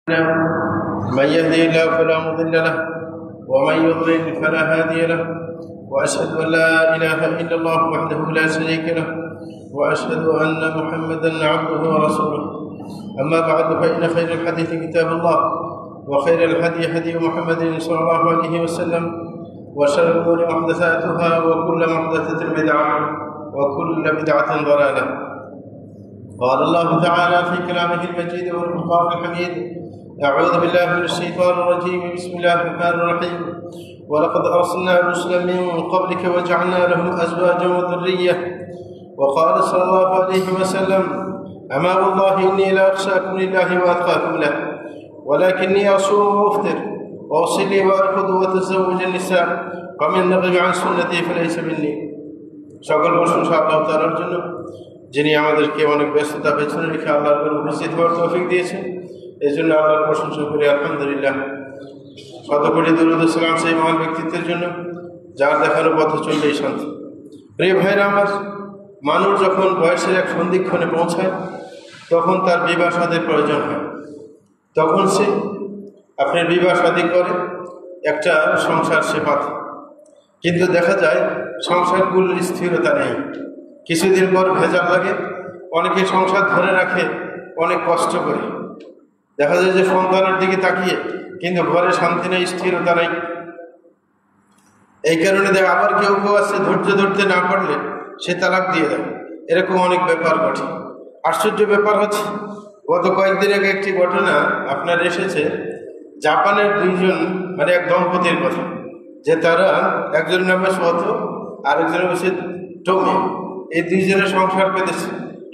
من يهدي الله فلا مضل له ومن يضلل فلا هادي له وأشهد أن لا إله إلا الله وحده لا شريك له وأشهد أن محمدا عبده ورسوله. أما بعد فإن خير الحديث كتاب الله وخير الهدي هدي محمد صلى الله عليه وسلم وشر الأمور محدثاتها وكل محدثة بدعة وكل بدعة ضلالة. قال الله تعالى في كلامه المجيد والفرقان الحميد: أعوذ بالله من الشيطان الرجيم. بسم الله الرحمن الرحيم. ولقد أرسلنا رسلا من قبلك وجعلنا لهم أزواجا وذرية. وقال صلى الله عليه وسلم: أما والله إني لا أخشاكم لله وأتقاكم له ولكني أصوم وأفطر وأصلي وأرقد وأتزوج النساء فمن رغب عن سنتي فليس مني। সকল প্রশংসা আল্লাহ তাআলার জন্য, যিনি আমাদেরকে অনেক ব্যস্ততা পেছনে রেখে আল্লাহর ঘরে উপস্থিত হওয়ার তৌফিক দিয়েছেন। এই জন্য আল্লাহর প্রশংসা করি আলহামদুলিল্লাহ। শতকোটি দরুদ ও সালাম সেই মহান ব্যক্তিত্বের জন্য যার দেখানো পথে চললেই শান্তি। প্রিয় ভাইরা আমার, মানুষ যখন বয়সের এক সন্ধিক্ষণে পৌঁছায় তখন তার বিবাহ শাদীর প্রয়োজন হয়। তখন সে আপনার বিবাহ শাদী করে, একটা সংসার সে পাতে। কিন্তু দেখা যায় সংসারগুলোর স্থিরতা নেই, কিছুদিন পর ভেজাল লাগে। অনেকে সংসার ধরে রাখে অনেক কষ্ট করে, দেখা যায় যে সন্তানের দিকে তাকিয়ে, কিন্তু ঘরে শান্তি নেই, স্থিরতা নেই। এই কারণে আবার কেউ কেউ আছে ধৈর্য ধরতে না পারলে সে তালাক দিয়ে দেয়। এরকম অনেক ব্যাপার ঘটে। আশ্চর্য ব্যাপার হচ্ছে, গত কয়েকদিন আগে একটি ঘটনা আপনার এসেছে জাপানের দুইজন এক দম্পতির কথা, যে তারা একজনের নামে শত আরেকজনের হচ্ছে টমি, এই দুইজনের সংসার পেতেছে।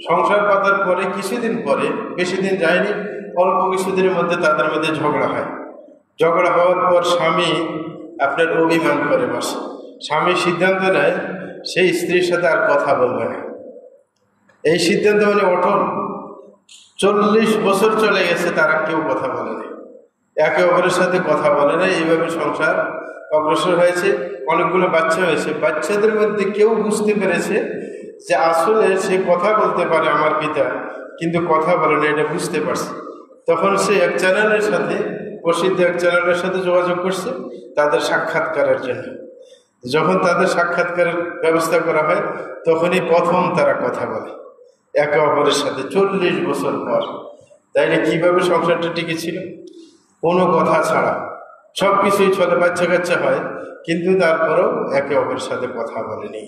সংসার পাতার পরে কিছুদিন পরে, বেশি দিন যায়নি, অল্প কিছুদিনের মধ্যে তাদের মধ্যে ঝগড়া হয়। ঝগড়া হওয়ার পর স্বামী আপনার অভিমান করে বসে। স্বামী সিদ্ধান্ত নেয় সেই স্ত্রীর সাথে আর কথা বলবে না। এই সিদ্ধান্ত অটল। 40 বছর চলে গেছে, তারা কেউ কথা বলে না, একে অপরের সাথে কথা বলে না। এইভাবে সংসার অগ্রসর হয়েছে, অনেকগুলো বাচ্চা হয়েছে। বাচ্চাদের মধ্যে কেউ বুঝতে পেরেছে যে আসলে সে কথা বলতে পারে আমার পিতা, কিন্তু কথা বলে না, এটা বুঝতে পারছে। তখন সে এক চ্যানেলের সাথে, প্রসিদ্ধ এক চ্যানেলের সাথে যোগাযোগ করছে তাদের সাক্ষাৎকারের জন্য। যখন তাদের সাক্ষাৎকারের ব্যবস্থা করা হয় তখনই প্রথম তারা কথা বলে একে অপরের সাথে 40 বছর পর। তাইলে কিভাবে সংসারটা টিকে ছিল? কোনো কথা ছাড়া সব কিছুই চলে, বাচ্চা কাচ্চা হয়, কিন্তু তারপরেও একে অপরের সাথে কথা বলেনি।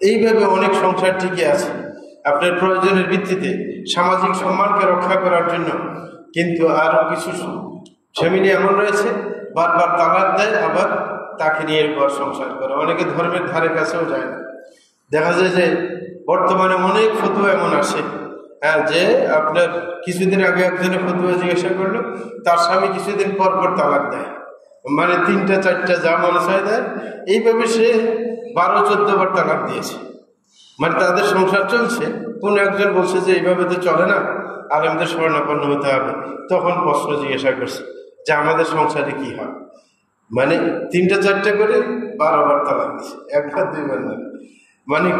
এইভাবে অনেক সংসার টিকে আছে আপনার প্রয়োজনের ভিত্তিতে, সামাজিক সম্মানকে রক্ষা করার জন্য। কিন্তু আরও কিছু ফ্যামিলি এমন রয়েছে বারবার তালাক দেয়, আবার তাকে নিয়ে ঘর সংসার করে। অনেকে ধর্মের ধারে কাছেও যায় না। দেখা যায় যে বর্তমানে অনেক ফতুয়া এমন আসে, যে আপনার কিছুদিন আগে একজনে ফতুয়া জিজ্ঞাসা করলো, তার স্বামী কিছুদিন পর পর তালাক দেয়, 3টা 4টা যা মনে চায় দেয়। এইভাবে সে 12-14 বার তালাক দিয়েছে। তাদের সংসার চলছে। কোন একজন বলছে যে এইভাবে তো চলে না, আলেমদের শরণাপন্ন হতে হবে। তখন প্রশ্ন জিজ্ঞাসা করছে যে আমাদের সংসারে কি হয়? 3টা 4টা করে 12 বার তালাক দিচ্ছে, 1 বার 2 বার না।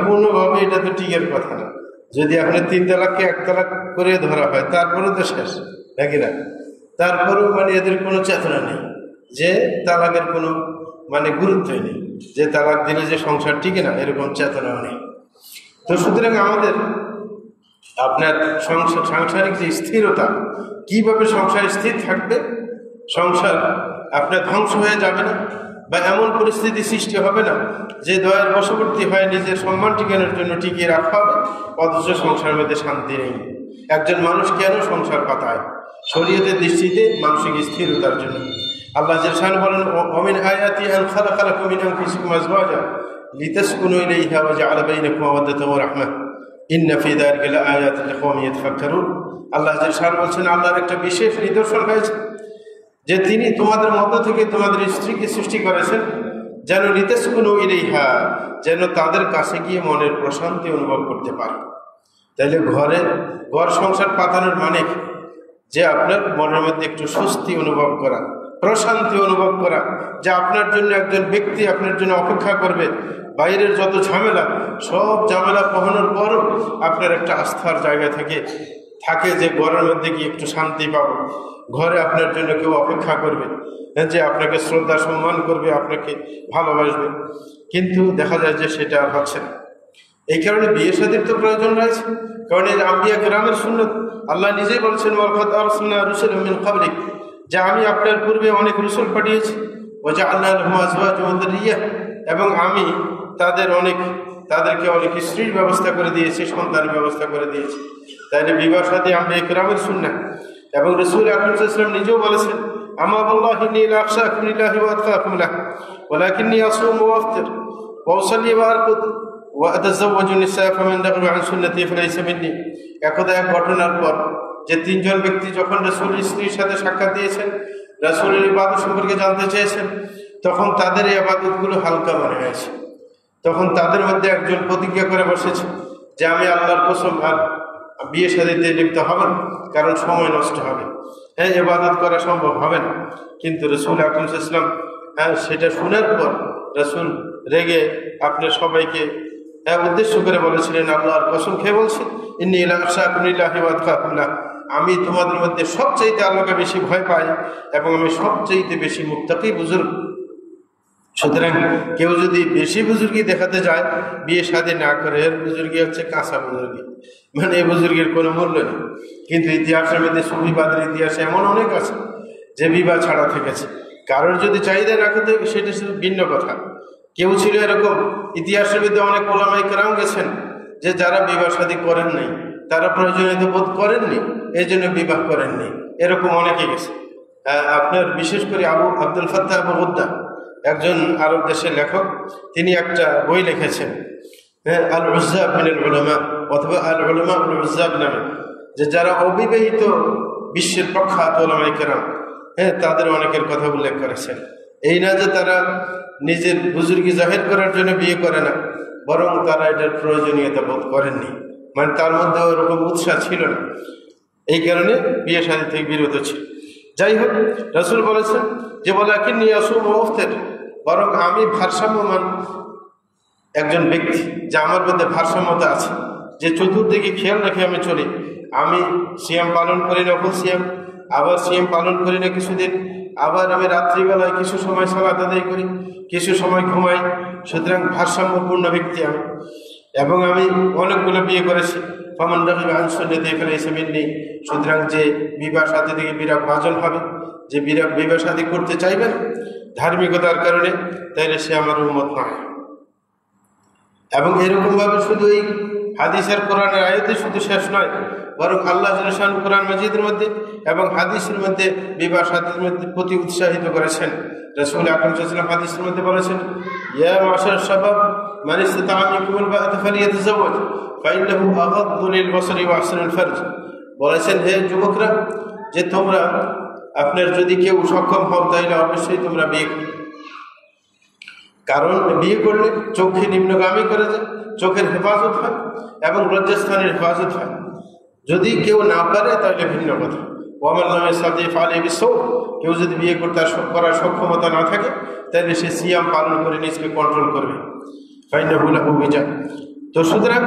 কোনোভাবে এটা তো টিকের কথা না। যদি আপনি 3 তালাককে 1 তালাক করে ধরা হয়, তারপরে তো শেষ, নাকি না? তারপরেও এদের কোনো চেতনা নেই, যে তালাকের কোনো গুরুত্বই নেই, যে তালাক দিলে যে সংসার টিকে না, এরকম চেতনাও নেই। তো সুতরাং আমাদের আপনার সাংসারিক যে স্থিরতা, কিভাবে সংসার স্থির থাকবে, সংসার আপনার ধ্বংস হয়ে যাবে না, বা এমন পরিস্থিতি সৃষ্টি হবে না যে দয়ার বশবর্তী হয় নিজের সম্মান টিকানোর জন্য টিকিয়ে রাখা হবে, অথচ সংসারের মধ্যে শান্তি নেই। একজন মানুষ কেন সংসার পাতায়? শরীয়তের দৃষ্টিতে মানসিক স্থিরতার জন্য। আল্লাহ জাল্লাহু বলেন, ওমিন আয়াতি আন খালাকা লাকুম মিন আনফুসিকুম আজওয়াজা লিতাসকুনু ইলাইহা ওয়া জাআলা বাইনাকুম মাওয়াদ্দাতান ওয়া রাহমাহ ইন্না ফি যালিকা লাআয়াতিন লিকাওমিন ইয়াতাফাক্কারুন। আল্লাহ জাল্লাহু বলছেন, আল্লাহর একটা বিশেষ নিদর্শন হয়েছে যে তিনি তোমাদের মধ্য থেকে তোমাদের স্ত্রীকে সৃষ্টি করেছেন যেন লিতাসকুনু ইলাইহা, যেন তাদের কাছে গিয়ে মনের প্রশান্তি অনুভব করতে পারে। তাইলে ঘর সংসার পাতানোর যে আপনার মনের মধ্যে একটু স্বস্তি অনুভব করা, প্রশান্তি অনুভব করা, যে আপনার জন্য একজন ব্যক্তি আপনার জন্য অপেক্ষা করবে। বাইরের যত ঝামেলা, সব ঝামেলা পোহানোর পরও আপনার একটা আস্থার জায়গা থেকে থাকে যে ঘরের মধ্যে গিয়ে একটু শান্তি পাবো, ঘরে আপনার জন্য কেউ অপেক্ষা করবে, যে আপনাকে শ্রদ্ধা সম্মান করবে, আপনাকে ভালোবাসবে, কিন্তু দেখা যায় যে সেটা আর হচ্ছে না। এই কারণে বিয়ে শাদীর তো প্রয়োজন রয়েছে, কারণ এই আম্বিয়া কেরামের সুন্নত। আল্লাহ নিজেই বলছেন ওয়ালাকাদ আরসালনা রাসূলাম মিন ক্বাবলিক, যে আমি আপনার পূর্বে অনেক রাসূল পাঠিয়েছি, ওয়া জাআলনা লাহুম আজওয়াজান ওয়া যুররিয়্যাহ, এবং আমি তাদেরকে অনেক স্ত্রীর ব্যবস্থা করে দিয়েছি, সন্তানের ব্যবস্থা করে দিয়েছি। তাইলে বিবাহ শাদী আম্বিয়া কেরামের সুন্নাহ। এবং রাসূল আকরাম সাল্লাল্লাহু আলাইহি ওয়াসাল্লাম নিজেও বলেছেন, আমা ওয়াল্লাহি ইন্নী লা আখশাকুম লিল্লাহি ওয়া আতকাকুম লাহু ওয়ালাকিন্নী আসুমু ওয়া আফতির ওয়া উসাল্লি ওয়া আরকুদ ওয়া আতাযাওয়াজু নিসা ফামান রাগিবা আন সুন্নতি ফালাইসা মিন্নী। একদা এক ঘটনার পর যে তিনজন ব্যক্তি যখন রাসূলের স্ত্রীর সাথে সাক্ষাৎ দিয়েছেন, রাসূলের ইবাদত সম্পর্কে জানতে চেয়েছেন, তখন তাদের এই ইবাদতগুলো হালকা মনে হয়েছে। তখন তাদের মধ্যে একজন প্রতিজ্ঞা করে বসেছে যে আমি আল্লাহর কসম আর বিয়ে শাদীতে লিপ্ত হব না, কারণ সময় নষ্ট হবে, ইবাদত করা সম্ভব হবে না। কিন্তু রাসূল আকরাম সাল্লাল্লাহু আলাইহি ওয়াসাল্লাম সেটা শোনার পর রাসূল রেগে আপনার সবাইকে উদ্দেশ্য করে বলেছিলেন, আল্লাহর কসম খেয়ে বলছি, ইন্নী লা আখশাকুম লিল্লাহি ওয়া আতকাকুম লাহু, আমি তোমাদের মধ্যে সবচাইতে আল্লাহকে বেশি ভয় পাই এবং আমি সবচাইতে বেশি মুত্তাকি বুজুর্গ। সুতরাং কেউ যদি বেশি বুজুর্গি দেখাতে যায়, বিয়ে শাদী না করে, এর বুজুর্গি হচ্ছে কাঁচা বুজুর্গি, মানে এই বুজুর্গের কোনো মূল্য নেই। কিন্তু ইতিহাসের মধ্যে সুফিবাদের ইতিহাসে এমন অনেক আছে যে বিবাহ ছাড়া থেকেছে। কারোর যদি চাহিদা না থাকে সেটা শুধু ভিন্ন কথা। কেউ ছিল এরকম, ইতিহাসের মধ্যে অনেক ওলামায়ে কেরাম গেছেন যে যারা বিবাহ শাদী করেন নাই, তারা প্রয়োজনীয়তা বোধ করেননি, এই জন্য বিবাহ করেননি, এরকম অনেকে গেছে। আপনার বিশেষ করে আব্দুল ফাত্তাহ আবু গুদ্দা, একজন আরব দেশের লেখক, তিনি একটা বই লিখেছেন আল উজ্জাব মিনাল উলামা, অথবা আল উলামা আল উজ্জাব নামে, যে যারা অবিবাহিত বিশ্বের প্রখ্যাত ওলামায়ে কেরাম, তাদের অনেকের কথা উল্লেখ করেছেন। এই না যে তারা নিজের বুজুর্গি জাহির করার জন্য বিয়ে করে না, বরং তারা এটার প্রয়োজনীয়তা বোধ করেননি, মানে তার মধ্যে ওরকম উৎসাহ ছিল না, এই কারণে বিয়ে শাদী থেকে বিরত ছিল। যাই হোক, রাসূল বলেছেন যে ওয়ালাকিন্নী আসুমু ওয়া আফতির, বরং আমি ভারসাম্যমান একজন ব্যক্তি, যে আমার মধ্যে ভারসাম্যতা আছে, যে চতুর্দিকে খেয়াল রেখে আমি চলি। আমি সিয়াম পালন করি, নফল সিয়াম, আবার সিয়াম পালন করি না কিছুদিন, আবার আমি রাত্রিবেলায় কিছু সময় সালাত আদায় করি, কিছু সময় ঘুমাই। সুতরাং ভারসাম্যপূর্ণ ব্যক্তি আমি। এবং আমি অনেকগুলো বিয়ে করেছি, ফামান রাগিবা আন সুন্নতি ফালাইসা মিন্নী। সুতরাং যে বিবাহ শাদী থেকে বিরাট ভাজন হবে, যে বিবাহ শাদী করতে চাইবেন ধার্মিকতার কারণে, তাইলে সে আমার উম্মত নয়। এবং এরকমভাবে শুধু এই হাদিসের কোরআনের আয়াতে শুধু শেষ নয়, বরং আল্লাহ জাল্লা শাআনহু কোরআন মাজিদের মধ্যে এবং হাদিসের মধ্যে বিবাহ শাদীর মধ্যে প্রতি উৎসাহিত করেছেন। রাসূল আকরাম সাল্লাল্লাহু আলাইহি ওয়াসাল্লাম হাদিসের মধ্যে বলেছেন, ইয়া মাশার শাবাব মান ইসতাতা মিনকুমুল বাআতা ফালিয়াতাযাওয়াজ ফাইন্নাহু আগাদ্দু লিল বসরি ওয়া আহসানুল ফারজ। বলেছেন, হে যুবকরা, যে তোমরা আপনার যদি কেউ সক্ষম হও তাহলে অবশ্যই তোমরা বিয়ে করো, কারণ বিয়ে করলে চোখে নিম্নগামী করে যায়, চোখের হেফাজত হয় এবং লজ্জাস্থানের হেফাজত হয়। যদি কেউ না পারে তাহলে ভিন্ন কথা। ওয়ামান লাম ইয়াস্তাতি ফালাইহি বিসওম, কেউ যদি বিয়ে করার সক্ষমতা না থাকে তাহলে সে সিয়াম পালন করে নিজকে কন্ট্রোল করবে, ফাইন্নাহু লাহু বিজা। তো সুতরাং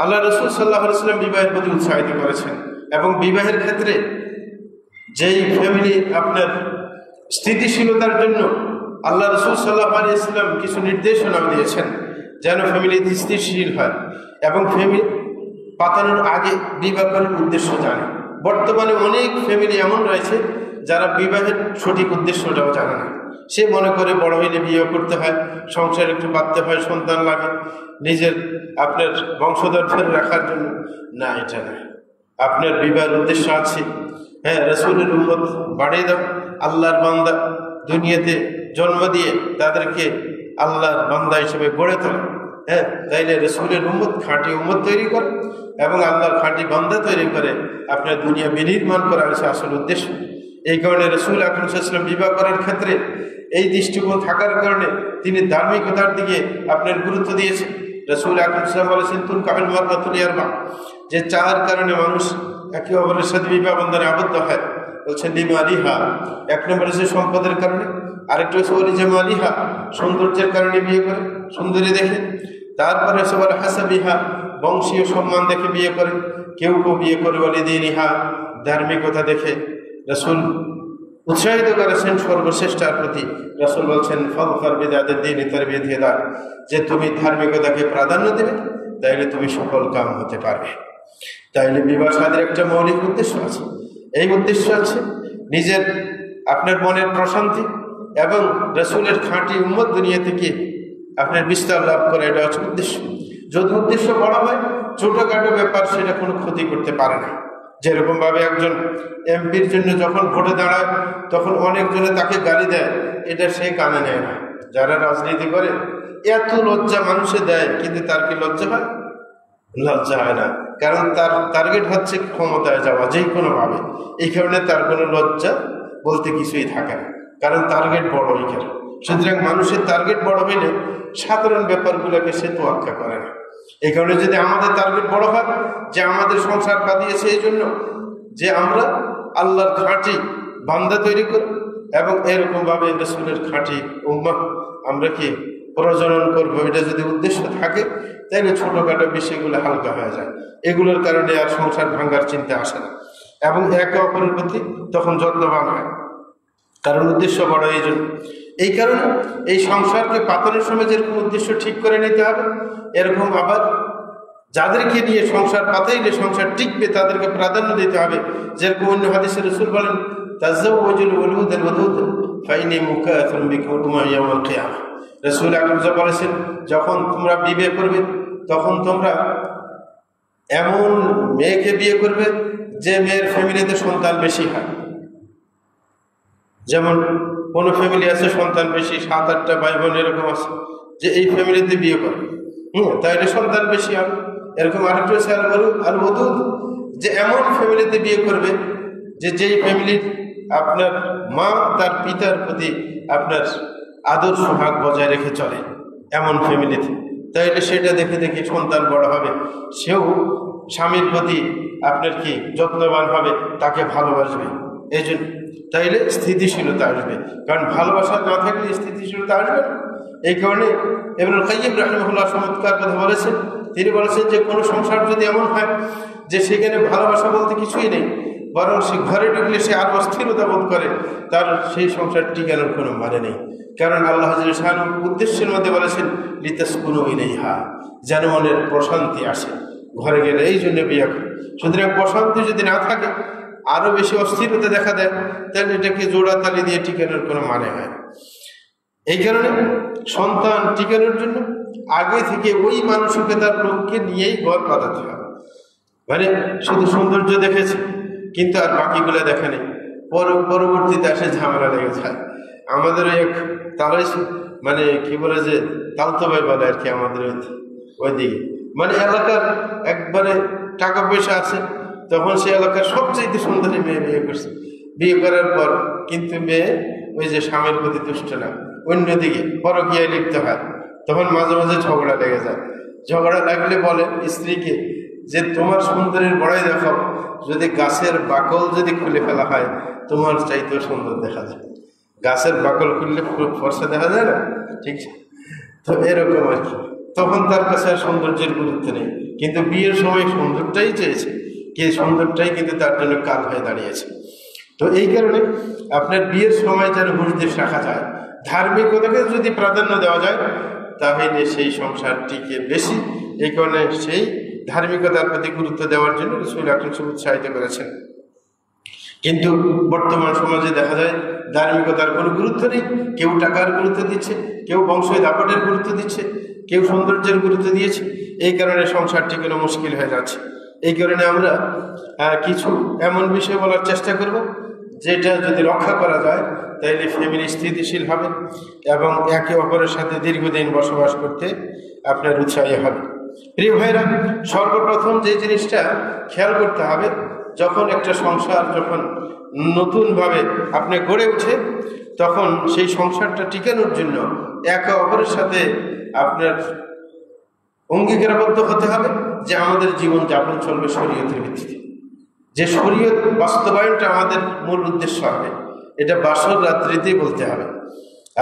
আল্লাহ রাসূল সাল্লাল্লাহু আলাইহি ওয়াসাল্লাম বিবাহের প্রতি উৎসাহিত করেছেন। এবং বিবাহের ক্ষেত্রে যেই ফ্যামিলি আপনার স্থিতিশীলতার জন্য আল্লাহ রাসূল সাল্লাল্লাহু আলাইহি ওয়াসাল্লাম কিছু নির্দেশনা দিয়েছেন, যেন ফ্যামিলি স্থিতিশীল হয় এবং ফ্যামিলি পাতানোর আগে বিবাহ করার উদ্দেশ্য জানে। বর্তমানে অনেক ফ্যামিলি এমন রয়েছে যারা বিবাহের সঠিক উদ্দেশ্যটাও জানে না। সে মনে করে বড় হইলে বিয়ে করতে হয়, সংসার একটু বাঁধতে হয়, সন্তান লাগে, নিজের আপনার বংশধর ধরে রাখার জন্য। না, এটা নয়। আপনার বিবাহের উদ্দেশ্য আছে, রাসূলের উম্মত বাড়িয়ে দাও, আল্লাহর বান্দা দুনিয়াতে জন্ম দিয়ে তাদেরকে আল্লাহর বান্দা হিসেবে গড়ে তোলে। তাইলে রাসূলের উম্মত, খাঁটি উম্মত তৈরি করে এবং আল্লাহর খাঁটি বান্দা তৈরি করে আপনার দুনিয়া বিনির্মাণ করা হয়েছে আসল উদ্দেশ্য। এই কারণে রাসূল আকরাম সাল্লাল্লাহু আলাইহি ওয়াসাল্লাম বিবাহ করার ক্ষেত্রে এই দৃষ্টিকোণ থাকার কারণে তিনি ধার্মিকতার দিকে আপনার গুরুত্ব দিয়েছেন। রাসূল আকরাম সাল্লাল্লাহু আলাইহি ওয়াসাল্লাম বলেছেন, তুনকাহুল মারআতু লিআরবা, যে চার কারণে মানুষ একে অপরের সাথে বিবাহ বন্ধনে আবদ্ধ হয়। বলছেন লিমালিহা, এক নম্বর হচ্ছে সম্পদের কারণে, আরেকটা হচ্ছে ওয়ালিজামালিহা, সৌন্দর্যের কারণে বিয়ে করে, সুন্দরী দেখে। তারপরে হচ্ছে বলে হাসাবিহা, বংশীয় সম্মান দেখে বিয়ে করে। কেউ কেউ বিয়ে করে ওয়ালিদিনিহা, ধার্মিকতা দেখে রাসূল উৎসাহিত করেছেন সর্বশ্রেষ্ঠার প্রতি। রাসূল বলছেন ফাযফার বিযাতিদ দীনি তারবিয়াত ইয়াদাক, যে তুমি ধার্মিকতাকে প্রাধান্য দেবে তাইলে তুমি সফল কাম হতে পারবে। তাইলে বিবাহ শাদীর একটা মৌলিক উদ্দেশ্য আছে। এই উদ্দেশ্য আছে নিজের আপনার মনের প্রশান্তি এবং রাসূলের খাঁটি উম্মত দুনিয়া থেকে আপনার বিস্তার লাভ করা, এটা হচ্ছে উদ্দেশ্য। যদি উদ্দেশ্য বড় হয়, ছোটখাটো ব্যাপার সেটা কোনো ক্ষতি করতে পারে না। যেরকম ভাবে একজন এমপির জন্য যখন ভোটে দাঁড়ায় তখন অনেকজনে তাকে গালি দেয়, এটা সে কানে নেয় না। যারা রাজনীতি করে এত লজ্জা মানুষে দেয়, কিন্তু তার কি লজ্জা হয়? লজ্জা হয় না, কারণ তার টার্গেট হচ্ছে ক্ষমতায় যাওয়া যে কোনো ভাবে। এই কারণে তার কোনো লজ্জা বলতে কিছুই থাকে না, কারণ টার্গেট বড় এখানে। সুতরাং মানুষের টার্গেট বড় হইলে সাধারণ ব্যাপারগুলোকে সে তোয়াক্কা করে না। এই কারণে যদি আমাদের টার্গেট বড় হয় যে আমাদের সংসার পাতিয়েছে এই জন্য যে আমরা আল্লাহর খাঁটি বান্দা তৈরি করি এবং এরকম ভাবে রাসূলের খাঁটি উম্মত আমরা কি প্রজনন করবো, এটা যদি উদ্দেশ্য থাকে তাহলে ছোটখাটো বিষয়গুলো হালকা হয়ে যায়। এগুলোর কারণে আর সংসার ভাঙ্গার চিন্তা আসে না এবং একে অপরের প্রতি তখন যত্নবান হয়, কারণ উদ্দেশ্য বড়। এই জন্য এই কারণে এই সংসারকে পাতনের সময় যেরকম উদ্দেশ্য ঠিক করে নিতে হবে, এরকম আবার যাদেরকে নিয়ে সংসার পাতাইলে সংসার টিকবে তাদেরকে প্রাধান্য দিতে হবে। যেরকম অন্য হাদিসে রাসূল বলেন তাযাওয়াজুল ওয়ালুদ ওয়াদুদ ফাইনি মুকাথিরুম বিকুম ইয়াউমাল কিয়ামাহ। রাসূল আকরাম বলেছেন যখন তোমরা বিয়ে করবে তখন তোমরা এমন মেয়েকে বিয়ে করবে যে মেয়ের ফ্যামিলিতে সন্তান বেশি হয়। যেমন কোনো ফ্যামিলি আছে সন্তান বেশি, 7-8টা ভাই বোন এরকম আছে, যে এই ফ্যামিলিতে বিয়ে করে তাইলে সন্তান বেশি হবে। এরকম আরেকটা আছে আল ওয়াদুদ, যে এমন ফ্যামিলিতে বিয়ে করবে যে যেই ফ্যামিলির আপনার মা তার পিতার প্রতি আপনার আদর সোহাগ বজায় রেখে চলে, এমন ফ্যামিলিতে, তাইলে সেটা দেখে দেখে সন্তান বড় হবে, সেও স্বামীর প্রতি আপনার কি যত্নবান হবে, তাকে ভালোবাসবে। এই জন্য তাইলে স্থিতিশীলতা আসবে, কারণ ভালোবাসা না থাকলে স্থিতিশীলতা আসবে না। এই কারণে ইবনুল কাইয়্যিম রাহিমাহুল্লাহ চমৎকার কথা বলেছেন। তিনি বলেছেন যে কোনো সংসার যদি এমন হয় যে সেখানে ভালোবাসা বলতে কিছুই নেই, বরং সে ঘরে ঢুকলে সে আরো অস্থিরতা বোধ করে, তার সেই সংসার টিকানোর কোনো মানে নেই। কারণ আল্লাহ জাল্লাহু উদ্দেশ্যের মধ্যে বলেছেন লিতাসকুনু ইলাইহা, যেন মনের প্রশান্তি আসে ঘরে গেলে, এই জন্য বিয়ে করে। সুতরাং প্রশান্তি যদি না থাকে, আরো বেশি অস্থিরতা দেখা দেয়, তাহলে এটাকে জোড়া তালি দিয়ে টিকানোর কোনো মানে হয় না। এই কারণে সন্তান টিকানোর জন্য আগে থেকে ওই মানসিকতার লোককে নিয়েই ঘর পাতাতে হবে। মানে শুধু সৌন্দর্য দেখেছে কিন্তু আর বাকিগুলো দেখা নেই, পরবর্তীতে আসে ঝামেলা লেগে যায়। আমাদের এক তারাই মানে কি বলে যে তালতো ভাই বলে আর কি, আমাদের ওইদিকে মানে এলাকার একবারে টাকা পয়সা আছে, তখন সে এলাকার সবচেয়ে সুন্দরী মেয়ে বিয়ে করছে। বিয়ে করার পর কিন্তু মেয়ে ওই যে স্বামীর প্রতি তুষ্ট না, অন্যদিকে পরকীয়ায় লিপ্ত হয়। তখন মাঝে মাঝে ঝগড়া লেগে যায়। ঝগড়া লাগলে বলে স্ত্রীকে যে তোমার সুন্দরীর বড়াই দেখাও, যদি গাছের বাকল যদি খুলে ফেলা হয় তোমার চাইতেও সুন্দর দেখা যায়। গাছের বাকল খুললে ফর্সা দেখা যায় না, ঠিক? তো এরকম আর কি। তখন তার কাছে আর সৌন্দর্যের গুরুত্ব নেই, কিন্তু বিয়ের সময় সৌন্দর্যটাই চেয়েছে, কে সৌন্দর্যটাই কিন্তু তার জন্য কাল হয়ে দাঁড়িয়েছে। তো এই কারণে আপনার বিয়ের সময় যেন হুঁশ রাখা যায়, ধার্মিকতাকে যদি প্রাধান্য দেওয়া যায় তাহলে সেই সংসারটিকে বেশি। এই কারণে সেই ধার্মিকতার প্রতি গুরুত্ব দেওয়ার জন্য রাসূল আকরাম উৎসাহিত করেছেন। কিন্তু বর্তমান সমাজে দেখা যায় ধার্মিকতার কোনো গুরুত্ব নেই। কেউ টাকার গুরুত্ব দিচ্ছে, কেউ বংশ দাপটের গুরুত্ব দিচ্ছে, কেউ সৌন্দর্যের গুরুত্ব দিয়েছে। এই কারণে সংসারটি কোনো মুশকিল হয়ে যাচ্ছে। এই কারণে আমরা কিছু এমন বিষয় বলার চেষ্টা করব যেটা যদি রক্ষা করা যায় তাহলে ফ্যামিলি স্থিতিশীল হবে এবং একে অপরের সাথে দীর্ঘদিন বসবাস করতে আপনার উৎসাহী হবে। প্রিয় ভাইরা, সর্বপ্রথম যে জিনিসটা খেয়াল করতে হবে, যখন একটা সংসার যখন নতুনভাবে আপনি গড়ে ওঠে তখন সেই সংসারটা টিকানোর জন্য একে অপরের সাথে আপনার অঙ্গীকারবদ্ধ হতে হবে যে আমাদের জীবন যাপন চলবে শরীয়তের ভিত্তিতে। যে শরীয়ত বাস্তবায়নটা আমাদের মূল উদ্দেশ্য হবে, এটা বাসর রাত্রিতেই বলতে হবে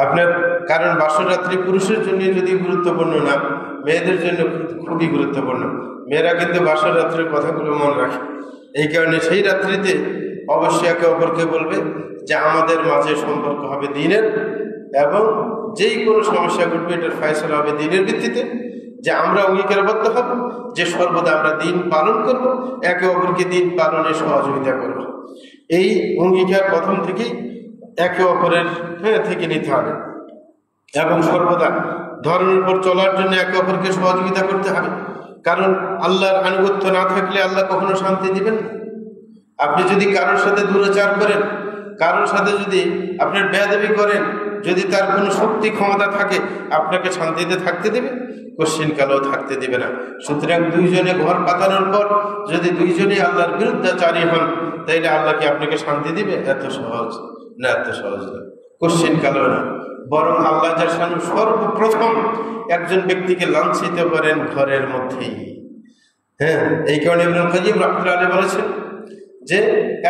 আপনার। কারণ বাসর রাত্রি পুরুষের জন্য যদি গুরুত্বপূর্ণ না, মেয়েদের জন্য খুবই গুরুত্বপূর্ণ। মেয়েরা কিন্তু বাসর রাত্রের কথাগুলো মনে রাখে। এই কারণে সেই রাত্রিতে অবশ্যই একে অপরকে বলবে যে আমাদের মাঝে সম্পর্ক হবে দ্বীনের, এবং যেই কোনো সমস্যা ঘটবে এটার ফয়সালা হবে দ্বীনের ভিত্তিতে, যে আমরা অঙ্গীকারবদ্ধ হব যে সর্বদা আমরা দ্বীন পালন করব, একে অপরকে দ্বীন পালনে সহযোগিতা করব। এই অঙ্গীকার প্রথম থেকেই একে অপরের থেকে নিতে হবে, এবং সর্বদা ধর্মের উপর চলার জন্য একে অপরকে সহযোগিতা করতে হবে। কারণ আল্লাহর আনুগত্য না থাকলে আল্লাহ কখনো শান্তি দিবেন না। আপনি যদি কারোর সাথে দুরাচার করেন, কারোর সাথে যদি আপনার বেয়াদবি করেন, যদি তার কোনো শক্তি ক্ষমতা থাকে, আপনাকে শান্তিতে থাকতে দেবে? কোশ্চিনকালেও থাকতে দেবে না। সুতরাং দুইজনে ঘর পাতানোর পর যদি দুইজনেই আল্লাহর বিরুদ্ধাচারী হন, তাইলে আল্লাহ কি আপনাকে শান্তি দিবে? এত সহজ না, এত সহজ না, কোশ্চিনকালেও না। বরং আল্লাহ জাল্লাহু সর্বপ্রথম একজন ব্যক্তিকে লাঞ্ছিত করেন ঘরের মধ্যেই। এই কারণে ইবনুল কাইয়্যিম রাহমাতুল্লাহ আলাইহি বলেছেন যে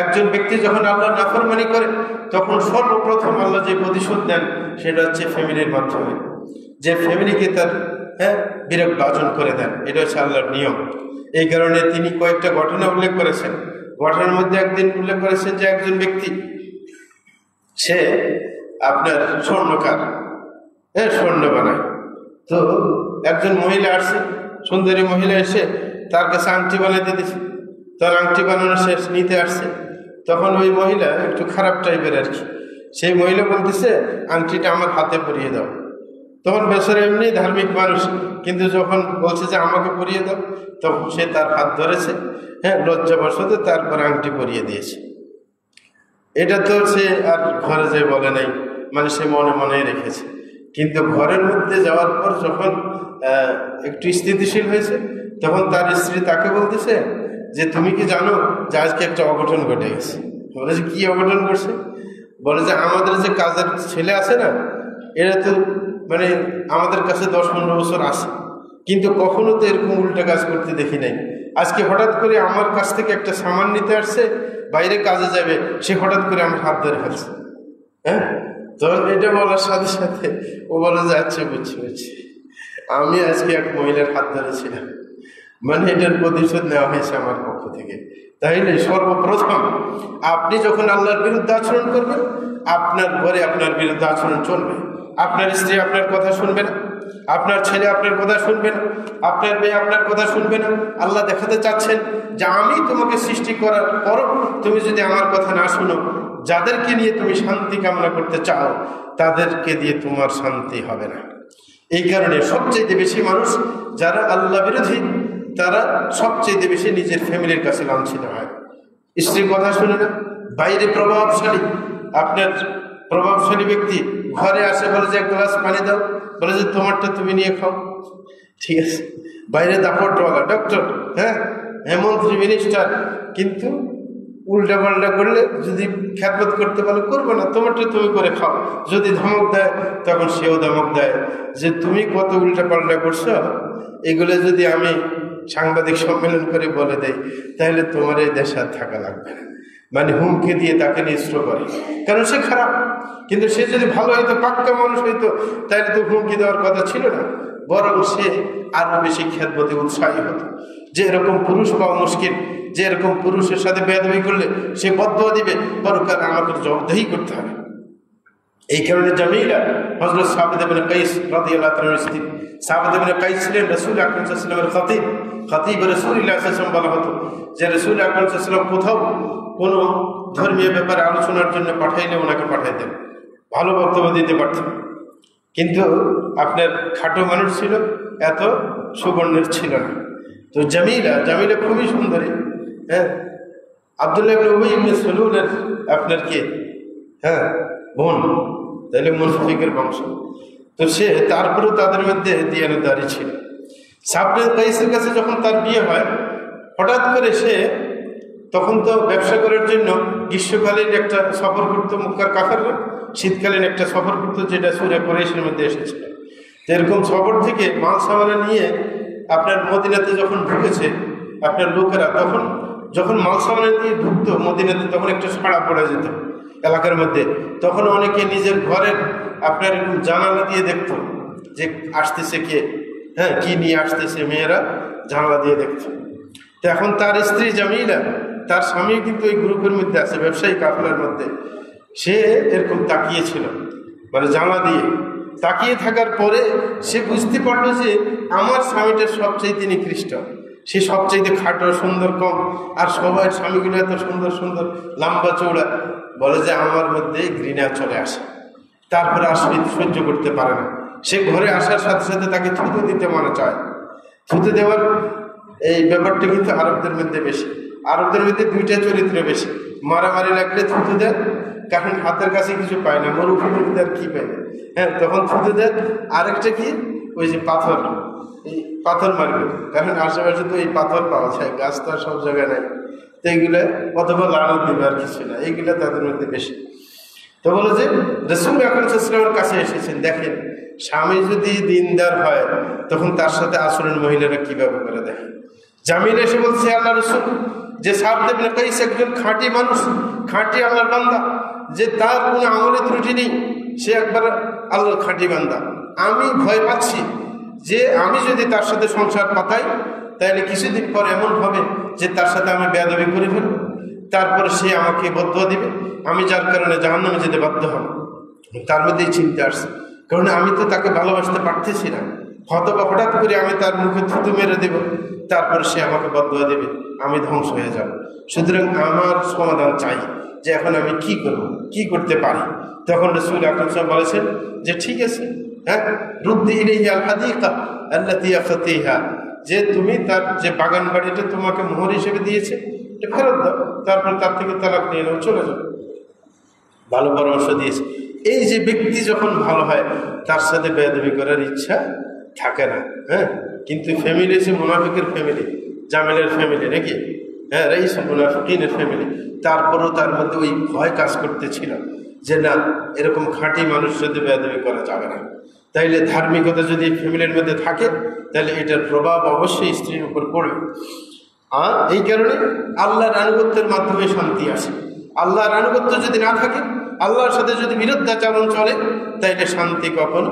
একজন ব্যক্তি যখন আল্লাহর নাফরমানি করে, তখন সর্বপ্রথম আল্লাহ যে প্রতিশোধ দেন সেটা হচ্ছে ফ্যামিলির মাধ্যমে, যে ফ্যামিলিকে তার বিরক্ত ভাজন করে দেন। এটা হচ্ছে আল্লাহর নিয়ম। এই কারণে তিনি কয়েকটা ঘটনা উল্লেখ করেছেন। ঘটনার মধ্যে একদিন উল্লেখ করেছেন যে একজন ব্যক্তি, সে আপনার স্বর্ণকার, স্বর্ণ বানায়। তো একজন মহিলা আসছে, সুন্দরী মহিলা এসে তার কাছে আংটি বানাইতে দিচ্ছে। তার আংটি বানানো শেষ নিতে আসছে, তখন ওই মহিলা একটু খারাপ টাইপের আর কি, সেই মহিলা বলতেছে আংটিটা আমার হাতে পরিয়ে দাও। তখন বেচারা এমনি ধার্মিক মানুষ, কিন্তু যখন বলছে যে আমাকে পরিয়ে দাও, তখন সে তার হাত ধরেছে, লজ্জাবশত তারপর আংটি পরিয়ে দিয়েছে। এটা তো সে আর ঘরে যে বলে নাই, মানে সে মনে মনে রেখেছে। কিন্তু ঘরের মধ্যে যাওয়ার পর যখন একটু স্থিতিশীল হয়েছে, তখন তার স্ত্রী তাকে বলতেছে যে তুমি কি জানো যে আজকে একটা অঘটন ঘটে গেছে? বলে যে কি অঘটন ঘটছে? বলে যে আমাদের যে কাজের ছেলে আছে না, এরা তো মানে আমাদের কাছে 10-15 বছর আসে, কিন্তু কখনো তো এরকম উল্টা কাজ করতে দেখি নাই। আজকে হঠাৎ করে আমার কাছ থেকে একটা সামান নিতে আসছে, বাইরে কাজে যাবে, সে হঠাৎ করে আমার হাত ধরে ফেলছে। তখন এটা বলার সাথে সাথে ও বলে যে আচ্ছা বুঝছি, আমি আজকে এক মহিলার হাত ধরেছিলাম, মানে এটার প্রতিশোধ নেওয়া হয়েছে আমার পক্ষ থেকে। তাইলে সর্বপ্রথম আপনি যখন আল্লাহর বিরুদ্ধে আচরণ করবেন, আপনার ঘরে আপনার বিরুদ্ধে আচরণ চলবে। আপনার স্ত্রী আপনার কথা শুনবে না, আপনার ছেলে আপনার কথা শুনবে না, আপনার মেয়ে আপনার কথা শুনবে না। আল্লাহ দেখাতে চাচ্ছেন যে আমি তোমাকে সৃষ্টি করার পর তুমি যদি আমার কথা না শুনো, যাদেরকে নিয়ে তুমি শান্তি কামনা করতে চাও তাদেরকে দিয়ে তোমার শান্তি হবে না। এই কারণে সবচেয়ে বেশি মানুষ যারা আল্লাহ বিরোধী, তারা সবচেয়ে বেশি নিজের ফ্যামিলির কাছে লাঞ্ছিত হয়। স্ত্রীর কথা শুনে না, বাইরে প্রভাবশালী, আপনার প্রভাবশালী ব্যক্তি ঘরে আসে, বলে যে এক গ্লাস পানি দাও, বলে যে তোমারটা তুমি নিয়ে খাও, ঠিক আছে। বাইরে দাপটওয়ালা ডক্টর, মন্ত্রী মিনিস্টার, কিন্তু উল্টা পাল্টা করলে যদি খ্যাতবোধ করতে পারলে করবো না, তোমারটা তুমি করে খাও। যদি ধমক দেয় তখন সেও ধমক দেয় যে তুমি কত উল্টা পাল্টা করছো, এগুলো যদি আমি সাংবাদিক সম্মেলন করে বলে দেয় তাহলে তোমার এই দেশে আর থাকা লাগবে না। মানে হুমকি দিয়ে তাকে নিষ্ঠ করে, কারণ সে খারাপ। কিন্তু সে যদি ভালো হইতো, পাক্কা মানুষ হইতো, তাহলে তো হুমকি দেওয়ার কথা ছিল না, বরং সে আরো বেশি খ্যাতবোধে উৎসাহী হতো। যে এরকম পুরুষ পাওয়া মুশকিল, যে এরকম পুরুষের সাথে বেয়াদবি করলে সে বদদুয়া দিবে, পরকাল আমাকে জবাবদিহি করতে হবে। এই কারণে জামিলা হযরত সাবিত ইবনে কাইস রাদিয়াল্লাহু তাআলার স্ত্রী। সাবিত ইবনে কাইস ছিলেন রাসূল আকরাম সাল্লাল্লাহু আলাইহি ওয়াসাল্লামের খতিব, খতিব রাসূলুল্লাহ সাল্লাল্লাহু আলাইহি ওয়াসাল্লাম বলা হতো যে রাসূল আকরাম সাল্লাল্লাহু আলাইহি ওয়াসাল্লাম কোথাও কোনো ধর্মীয় ব্যাপারে আলোচনার জন্য পাঠাইলে ওনাকে পাঠাইতেন, ভালো বক্তব্য দিতে পারতেন। কিন্তু আপনার খাটো মানুষ ছিল, এত সুবর্ণের ছিল না। তো জামিলা খুবই সুন্দরী। আব্দুল্লাহ ইবনে উবাই ইবনে সালুলের আপনার কি বোন, তাহলে মুনাফিকের বংশ। তো সে তারপরেও তাদের মধ্যে দিয়ানতদারি ছিল। সাবিত কাইসের কাছে যখন তার বিয়ে হয়, হঠাৎ করে সে তখন তো ব্যবসা করার জন্য গ্রীষ্মকালীন একটা সফর করতো মক্কার কাফেররা, শীতকালীন একটা সফর করতো, যেটা সূরা কুরাইশের মধ্যে এসেছিল। তো এরকম সফর থেকে মাল সামানা নিয়ে আপনার মদিনাতে যখন ঢুকেছে আপনার লোকেরা, তখন যখন মাল সামানা দিয়ে ঢুকতো মদিনাতে, তখন একটা সাড়া পড়ে যেত এলাকার মধ্যে। তখন অনেকে নিজের ঘরের আপনার জানালা দিয়ে দেখতো যে আসতেছে কে, কি নিয়ে আসতেছে মেয়েরা, জানালা দিয়ে দেখত। তো এখন তার স্ত্রী জামিলা, তার স্বামী কিন্তু ওই গ্রুপের মধ্যে আছে, ব্যবসায়ী কাফেলার মধ্যে। সে এরকম তাকিয়েছিল, মানে জানলা দিয়ে তাকিয়ে থাকার পরে সে বুঝতে পারলো যে আমার স্বামীটার সবচাইতে নিকৃষ্ট, সে সবচাইতে খাটো, সুন্দর কম, আর সবাই স্বামীগুলো এত সুন্দর সুন্দর লম্বা চৌড়া। বলে যে আমার মধ্যে ঘৃণা চলে আসে, তারপরে আসলে সহ্য করতে পারে না। সে ঘরে আসার সাথে সাথে তাকে থুতু দিতে মনে চায়। থুতু দেওয়ার এই ব্যাপারটা কিন্তু আরবদের মধ্যে বেশি। আরবদের মধ্যে দুইটা চরিত্র বেশি, মারামারি লাগলে থুতু দেয়, কারণ হাতের কাছে কিছু পায় না, মরুভূমির মধ্যে আর কি পায় না, হ্যাঁ তখন থুতু দেয়। আরেকটা কি, ওই যে পাথর, এই পাথর মারবে, কারণ আশেপাশে তো এই পাথর পাওয়া যায়, গাছ তো আর সব জায়গায় নাই। তো এইগুলো অথবা লাড়ু দিবে, আর কিছু না, এইগুলো তাদের মধ্যে বেশি। তো বলো যে রাসূল আকরাম সাল্লাল্লাহু আলাইহি ওয়াসাল্লামের কাছে এসেছেন, দেখেন স্বামী যদি দিনদার হয় তখন তার সাথে আচরণ মহিলারা কিভাবে করে দেখে। জামিল এসে বলছে, আল্লাহ রাসূল, যে সাদ ইবনে কাইস একজন খাঁটি মানুষ, খাঁটি আল্লাহর বান্দা, যে তার কোনো আমলে ত্রুটি নেই, সে একবার আল্লাহর খাঁটি বান্দা। আমি ভয় পাচ্ছি যে আমি যদি তার সাথে সংসার পাতাই তাহলে কিছুদিন পর এমন হবে যে তার সাথে আমি বেয়াদবি করে ফেলব, তারপরে সে আমাকে বদদুয়া দিবে, আমি যার কারণে জাহান্নামে যেতে বাধ্য হব। তার মধ্যেই চিন্তা আসছে, কারণ আমি তো তাকে ভালোবাসতে পারতেছি না, হঠাৎ করে আমি তার মুখে থুতু মেরে দেব, তারপরে সে আমাকে বদদুয়া দেবে, আমি ধ্বংস হয়ে যাব। সুতরাং আমার সমাধান চাই, যে এখন আমি কি করব, কি করতে পারি। তখন রাসূল আকরাম সাল্লাল্লাহু আলাইহি ওয়াসাল্লাম বলেছেন যে ঠিক আছে, হ্যাঁ, রুদ্দি ইলাইহা আল হাদিকা আল্লাতী আখাতিহা, যে তুমি তার যে বাগান বাড়িটা তোমাকে মোহর হিসেবে দিয়েছে এটা ফেরত দাও, তারপর তার থেকে তালাক নিয়ে নাও, চলে যাও। ভালো পরামর্শ দিয়েছে। এই যে ব্যক্তি যখন ভালো হয় তার সাথে বেয়াদবি করার ইচ্ছা থাকে না, হ্যাঁ। কিন্তু ফ্যামিলি যে মুনাফিকের ফ্যামিলি, জামিলের ফ্যামিলি নাকি, হ্যাঁ, রাইসুল মুনাফিকিনের ফ্যামিলি, তারপরেও তার মধ্যে ওই ভয় কাজ করতেছিল যে না, এরকম খাঁটি মানুষ সাথে বেয়াদবি করা যাবে না। তাইলে ধার্মিকতা যদি ফ্যামিলির মধ্যে থাকে তাহলে এটার প্রভাব অবশ্যই স্ত্রীর উপর পড়বে। আর এই কারণে আল্লাহর আনুগত্যের মাধ্যমে শান্তি আসে। আল্লাহর আনুগত্য যদি না থাকে, আল্লাহর সাথে যদি বিরুদ্ধাচরণ চলে, তাইলে শান্তি কখনো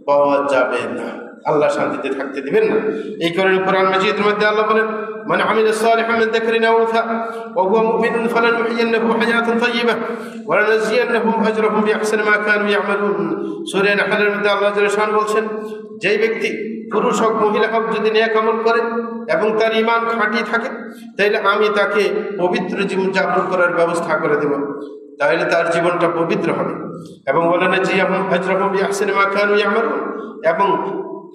পাওয়া যাবে না, আল্লাহ শান্তিতে থাকতে দিবেন না। এই কারণে কোরআন মাজিদের মধ্যে আল্লাহ বলেন, মান আমিলা সালিহান মিন যাকরিন আও উনসা ওয়া হুয়া মুমিনুন ফালানুহয়িন্নাহু হায়াতান তাইয়্যিবাহ ওয়া লানাজিয়ান্নাহুম আজরাহুম বিআহসানি মা কানু ইয়ামালুন। সূরা নাহলের মধ্যে আল্লাহ জাল্লাল্লাহু আলাইহি বলছেন, যেই ব্যক্তি পুরুষ হোক মহিলা হোক যদি নেক আমল করে এবং তার ঈমান খাঁটি থাকে, তাহলে আমি তাকে পবিত্র জীবন যাপন করার ব্যবস্থা করে দেব, তাহলে তার জীবনটা পবিত্র হবে। এবং ওয়ালানাজিয়াহুম আজরাহুম বিআহসানি মা কানু ইয়ামালুন, এবং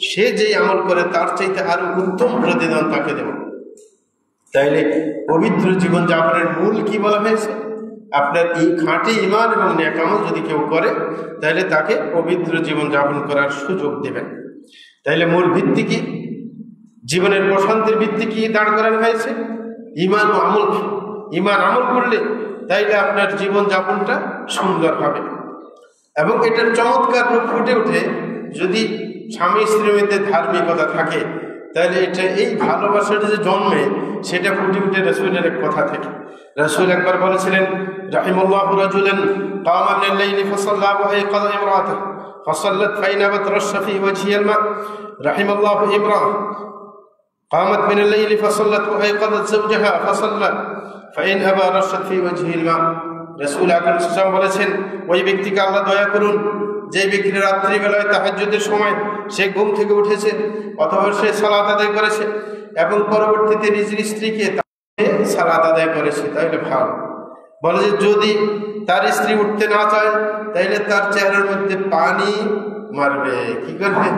সে যেই আমল করে তার চাইতে আরো উত্তম প্রতিদান তাকে দেব। তাইলে পবিত্র জীবন যাপনের মূল কি বলা হয়েছে? আপনার এই খাঁটি ঈমান এবং নেক আমল যদি কেউ করে তাহলে তাকে পবিত্র জীবন যাপন করার সুযোগ দেবেন। তাইলে মূল ভিত্তি কি, জীবনের প্রশান্তির ভিত্তি কি দাঁড় করানো হয়েছে? ঈমান ও আমল। ঈমান আমল করলে তাইলে আপনার জীবন যাপনটা সুন্দর হবে। এবং এটার চমৎকার রূপ ফুটে ওঠে যদি স্বামী স্ত্রীর মধ্যে ধার্মিকতা থাকে, তাহলে এটা এই ভালোবাসাটা যে জন্মে সেটা ফুটে উঠে রাসূলের এক কথা থেকে। রাসূল একবার বলেছিলেন, রাহিমাল্লাহু রাজুলান কামা মিনাল লাইলি ফাসাল্লা ওয়া আইকাযা ইমরাতাহু ফাসাল্লাত ফাইনাবাত রাশা ফি ওয়াজহিল মা। রাহিমাল্লাহু ইমরাআ কামাত মিনাল লাইলি ফাসাল্লাত ওয়া আইকাযাত যাওজাহা ফাসাল্লা ফাইন আবা রাশা ফি ওয়াজহিল মা। রাসূল আকরাম সাল্লাল্লাহু আলাইহি ওয়াসাল্লাম বলেছেন, ওই ব্যক্তিকে আল্লাহ দয়া করুন যে ব্যক্তি রাত্রিবেলায় তাহাজ্জুদের সময় সে ঘুম থেকে উঠেছে অথবা সে সালাত আদায় করেছে এবং পরবর্তীতে নিজের স্ত্রীকে সালাত আদায় করেছে, তাইলে ভালো। বলে যে যদি তার স্ত্রী উঠতে না চায় তাইলে তার চেহারার মধ্যে পানি মারবে। কি করবে?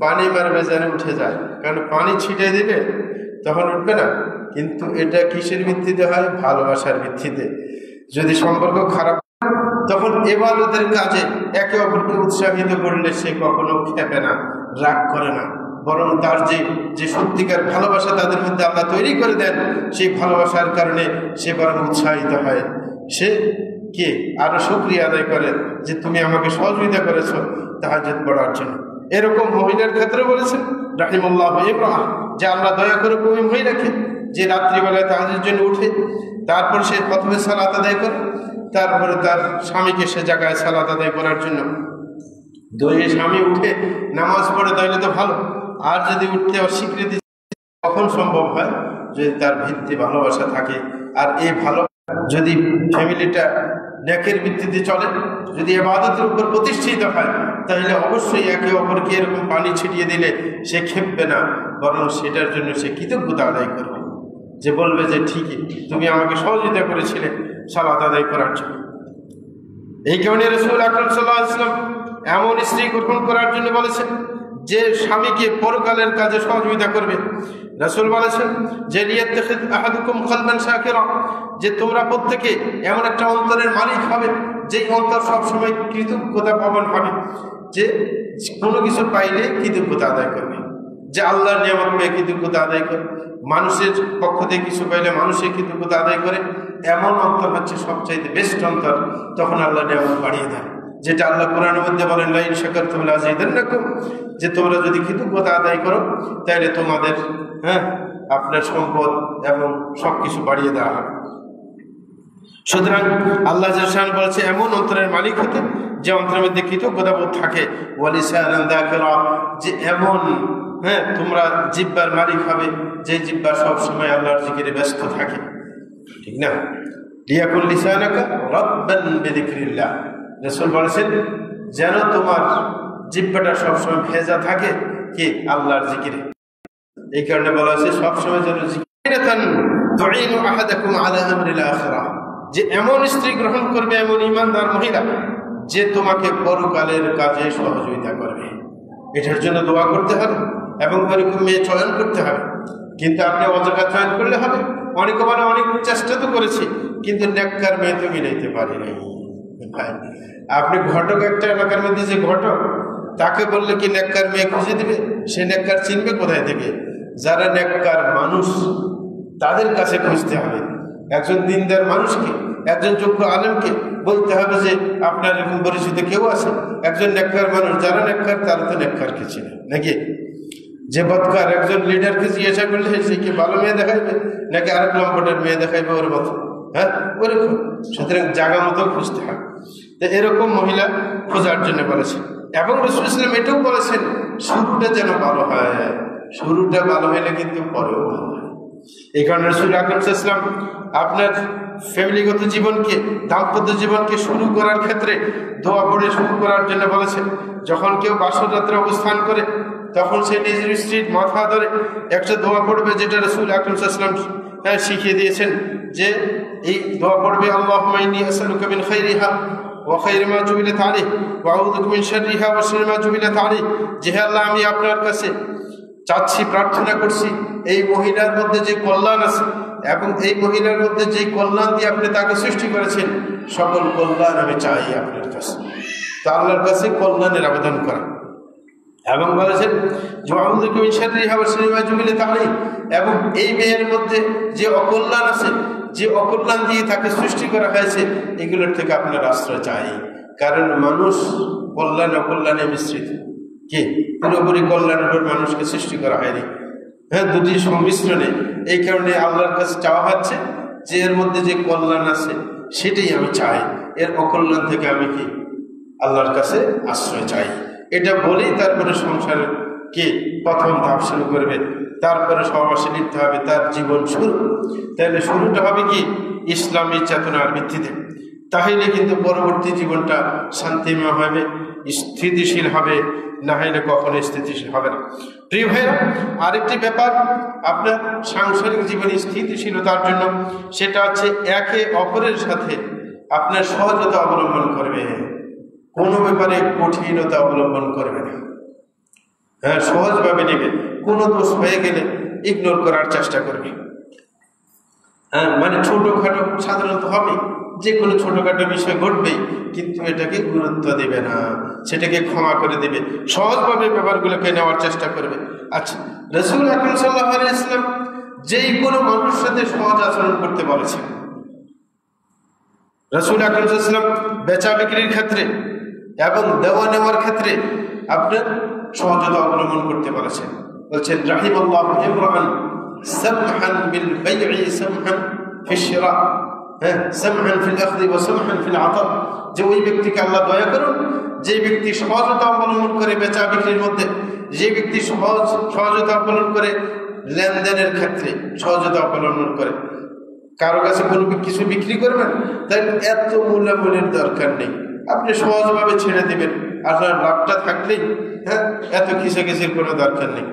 পানি মারবে যেন উঠে যায়, কারণ পানি ছিটে দিলে তখন উঠবে না। কিন্তু এটা কিসের ভিত্তিতে হয়? ভালোবাসার ভিত্তিতে। যদি সম্পর্ক খারাপ তখন ইবাদতের কাজে একে অপরকে উৎসাহিত করলে সে কখনো খেপে না, রাগ করে না, বরং তার যে সত্যিকার ভালোবাসা তাদের মধ্যে আল্লাহ তৈরি করে দেন, সেই ভালোবাসার কারণে সে বরং উৎসাহিত হয়। সে কে আরো শুকরিয়া আদায় করে যে তুমি আমাকে সহযোগিতা করেছো তাহাজ্জুদ পড়ার জন্য। এরকম মহিলার ক্ষেত্রে বলেছেন রাহিমাল্লাহু ইমরাআ, যে আল্লাহ দয়া করে ওই মহিলাকে যে রাত্রিবেলায় তাহাজ্জুদের জন্য উঠে, তারপর সে প্রথমে সালাত আদায় করে, তারপরে তার স্বামীকে সে জায়গায় সালাত আদায় করার জন্য। দুই স্বামী উঠে নামাজ পড়ে তাহলে তো ভালো, আর যদি উঠতে অস্বীকৃতি কখন সম্ভব হয়? যদি তার ভিত্তি ভালোবাসা থাকে, আর এই ভালো যদি ফ্যামিলিটা নেকের ভিত্তিতে চলে, যদি ইবাদতের উপর প্রতিষ্ঠিত হয়, তাহলে অবশ্যই একে অপরকে এরকম পানি ছিটিয়ে দিলে সে খেপবে না, বরং সেটার জন্য সে কৃতজ্ঞতা আদায় করবে, যে বলবে যে ঠিকই তুমি আমাকে সহযোগিতা করেছিলে সালাত আদায় করার জন্য। এই কারণে রাসূল আকরাম সাল্লাল্লাহু আলাইহি ওয়াসাল্লাম এমন স্ত্রী গ্রহণ করার জন্য বলেছেন যে স্বামীকে পরকালের কাজে সহযোগিতা করবে। রাসূল বলেছেন যে লিয়াত্তাখিদ আহাদুকুম কলবান শাকিরা, যে তোমরা প্রত্যেকে এমন একটা অন্তরের মালিক হবে যেই অন্তর সবসময় কৃতজ্ঞতা পালন হবে, যে কোনো কিছু পাইলে কৃতজ্ঞতা আদায় করবে, যে আল্লাহর নিয়ামত পেয়ে কৃতজ্ঞতা আদায় করে, মানুষের পক্ষ থেকে কিছু পাইলে মানুষের কৃতজ্ঞতা আদায় করে, এমন অন্তর হচ্ছে সবচাইতে বেস্ট অন্তর। তখন আল্লাহ নিয়ামত বাড়িয়ে দেয়, যেটা আল্লাহ কোরআনের মধ্যে বলেন লা ইন শাকারতুম লাযিদান্নাকুম, যে তোমরা যদি কৃতজ্ঞতা আদায় করো তাহলে তোমাদের আপনার সম্পদ এবং সবকিছু বাড়িয়ে দেওয়া হবে। সুতরাং আল্লাহ জাল্লাহু বলেছে এমন অন্তরের মালিক হতে যে অন্তরের মধ্যে কৃতজ্ঞতাবোধ থাকে, ওয়ালিসানান যাকিরা, যে এমন তোমরা জিহ্বার মালিক হবে যে জিহ্বা সবসময় আল্লাহর জিকিরে ব্যস্ত থাকে, ঠিক না? লিয়াকুল লিসানাকা রাতবান বিযিকরিল্লাহ, রাসূল বলেছেন যেন তোমার জিহ্বাটা সবসময় ভেজা থাকে কি আল্লাহর জিকিরে। এই কারণে বলা হয়েছে সবসময় যেন জিকিরাতান তুঈনু আহাদাকুম আলা আমরিল আখিরাহ, যে এমন স্ত্রী গ্রহণ করবে, এমন ঈমানদার মহিলা যে তোমাকে পরকালের কাজে সহযোগিতা করবে। এটার জন্য দোয়া করতে হবে এবং ওরকম মেয়ে চয়ন করতে হবে। কিন্তু আপনি অজাগা চয়ন করলে হবে? অনেকে বলে অনেক চেষ্টা তো করেছি কিন্তু নেককার মেয়ে তো মিলাইতে পারি নাই। আপনি ঘটক একটা এলাকার মধ্যে যে ঘটক, তাকে বললে কি নেককার মেয়ে খুঁজে দিবে? সে নেককার চিনবে কোথায় থেকে? যারা নেককার মানুষ তাদের কাছে খুঁজতে হবে। একজন দিনদার মানুষকে, একজন যোগ্য আলেমকে বলতে হবে যে আপনার এরকম পরিচিত কেউ আছে একজন নেককার মানুষ। যারা নেককার তারা তো নেককারকে চিনে নাকি? যে বদকার একজন লিডারকে জিজ্ঞাসা করলে সে কি ভালো মেয়ে দেখাইবে নাকি আরেক লম্পটের মেয়ে দেখাইবে ওর মতো? ওরকম। সুতরাং জায়গা মতো খুঁজতে হবে। তো এরকম মহিলা খোঁজার জন্য বলেছেন। এবং রাসূল ইসলাম এটাও বলেছেন শুরুটা যেন ভালো হয়। শুরুটা ভালো হলে কিন্তু পরেও ভালো হয়। এই কারণে রাসূল আকরাম সাল্লাল্লাহু আলাইহি ওয়াসাল্লাম আপনার ফ্যামিলিগত জীবনকে, দাম্পত্য জীবনকে শুরু করার ক্ষেত্রে দোয়া পড়ে শুরু করার জন্য বলেছেন। যখন কেউ বাসর রাত্রে অবস্থান করে তখন সে নিজের স্ত্রীর মাথা ধরে একটা দোয়া পড়বে, যেটা রাসূল আকরাম সাল্লাল্লাহু আলাইহি ওয়াসাল্লাম শিখিয়ে দিয়েছেন। যে এই দোয়া পড়বে আল্লাহুম্মা ইন্নী আসআলুকা মিন খাইরিহা ওয়া খাইরি মা জুবিলাত আলাইহি ওয়া আউযু বিকা মিন শাররিহা ওয়া শাররি মা জুবিলাত আলাইহি, যে হে আল্লাহ আমি আপনার কাছে চাচ্ছি, প্রার্থনা করছি এই মহিলার মধ্যে যে কল্যাণ আছে এবং এই মহিলার মধ্যে যে কল্যাণ দিয়ে আপনি তাকে সৃষ্টি করেছেন সকল কল্যাণ আমি চাই আপনার কাছে। তা আল্লাহর কাছে কল্যাণের আবেদন করা। এবং বলেছেন এবং এই মেয়ের মধ্যে যে অকল্যাণ আছে, যে অকল্যাণ দিয়ে তাকে সৃষ্টি করা হয়েছে, এগুলোর থেকে আপনার আশ্রয় চাই। কারণ মানুষ কল্যাণ অকল্যাণে মিশ্রিত, কি পুরোপুরি কল্যাণের উপর মানুষকে সৃষ্টি করা হয়নি। দুটি সংমিশ্রণে। এই কারণে আল্লাহর কাছে চাওয়া হচ্ছে যে এর মধ্যে যে কল্যাণ আছে সেটাই আমি চাই, এর অকল্যাণ থেকে আমি কি আল্লাহর কাছে আশ্রয় চাই। এটা বলেই তারপরে সংসারের কি প্রথম ধাপ শুরু করবে, তারপরে সহবাসে লিখতে হবে তার জীবন শুরু। তাহলে শুরুটা হবে কি ইসলামী চেতনার ভিত্তিতে। তাহলে কিন্তু পরবর্তী জীবনটা শান্তিময় হবে, স্থিতিশীল হবে, না হলে কখনো স্থিতিশীল হবে না। প্রিয় ভাইরা, আরেকটি ব্যাপার আপনার সাংসারিক জীবনে স্থিতিশীলতার জন্য, সেটা হচ্ছে একে অপরের সাথে আপনার সহজতা অবলম্বন করবে, কোনো ব্যাপারে কঠিনতা অবলম্বন করবে না। সহজভাবে নেবে। কোনো দোষ হয়ে গেলে ইগনোর করার চেষ্টা করবে। মানে ছোটখাটো সাধারণত হবে, যে কোনো ছোটখাটো বিষয় ঘটবেই, কিন্তু এটাকে গুরুত্ব দেবে না, সেটাকে ক্ষমা করে দেবে, সহজভাবে ব্যাপারগুলোকে নেওয়ার চেষ্টা করবে। আচ্ছা, রাসূল আকরাম সাল্লাল্লাহু আলাইহি ওয়াসাল্লাম যেই কোনো মানুষের সাথে সহজ আচরণ করতে বলেছেন। রাসূল আকরাম সাল্লাল্লাহু আলাইহি ওয়াসাল্লাম বেচা বিক্রির ক্ষেত্রে এবং দেওয়া নেওয়ার ক্ষেত্রে আপনার সহজতা অবলম্বন করতে বলেছেন। বলছেন রাহিমাল্লাহু ইমরান সামহান বিল বাই'i সামহান ফি শিরা সামহান ফিল আখযি ওয়া সামহান ফিল আতা, যে ওই ব্যক্তিকে আল্লাহ দয়া করুন যে ব্যক্তি সহজতা অবলম্বন করে বেচা বিক্রির মধ্যে, যে ব্যক্তি সহজতা অবলম্বন করে লেনদেনের ক্ষেত্রে সহজতা অবলম্বন করে। কারো কাছে কোনো কিছু বিক্রি করবেন, তাই এত মূল্যামূল্যের দরকার নেই, আপনি সহজভাবে ছেড়ে দিবেন, আপনার লাভটা থাকলেই, হ্যাঁ, এত খিসাখিসির কোনো দরকার নেই।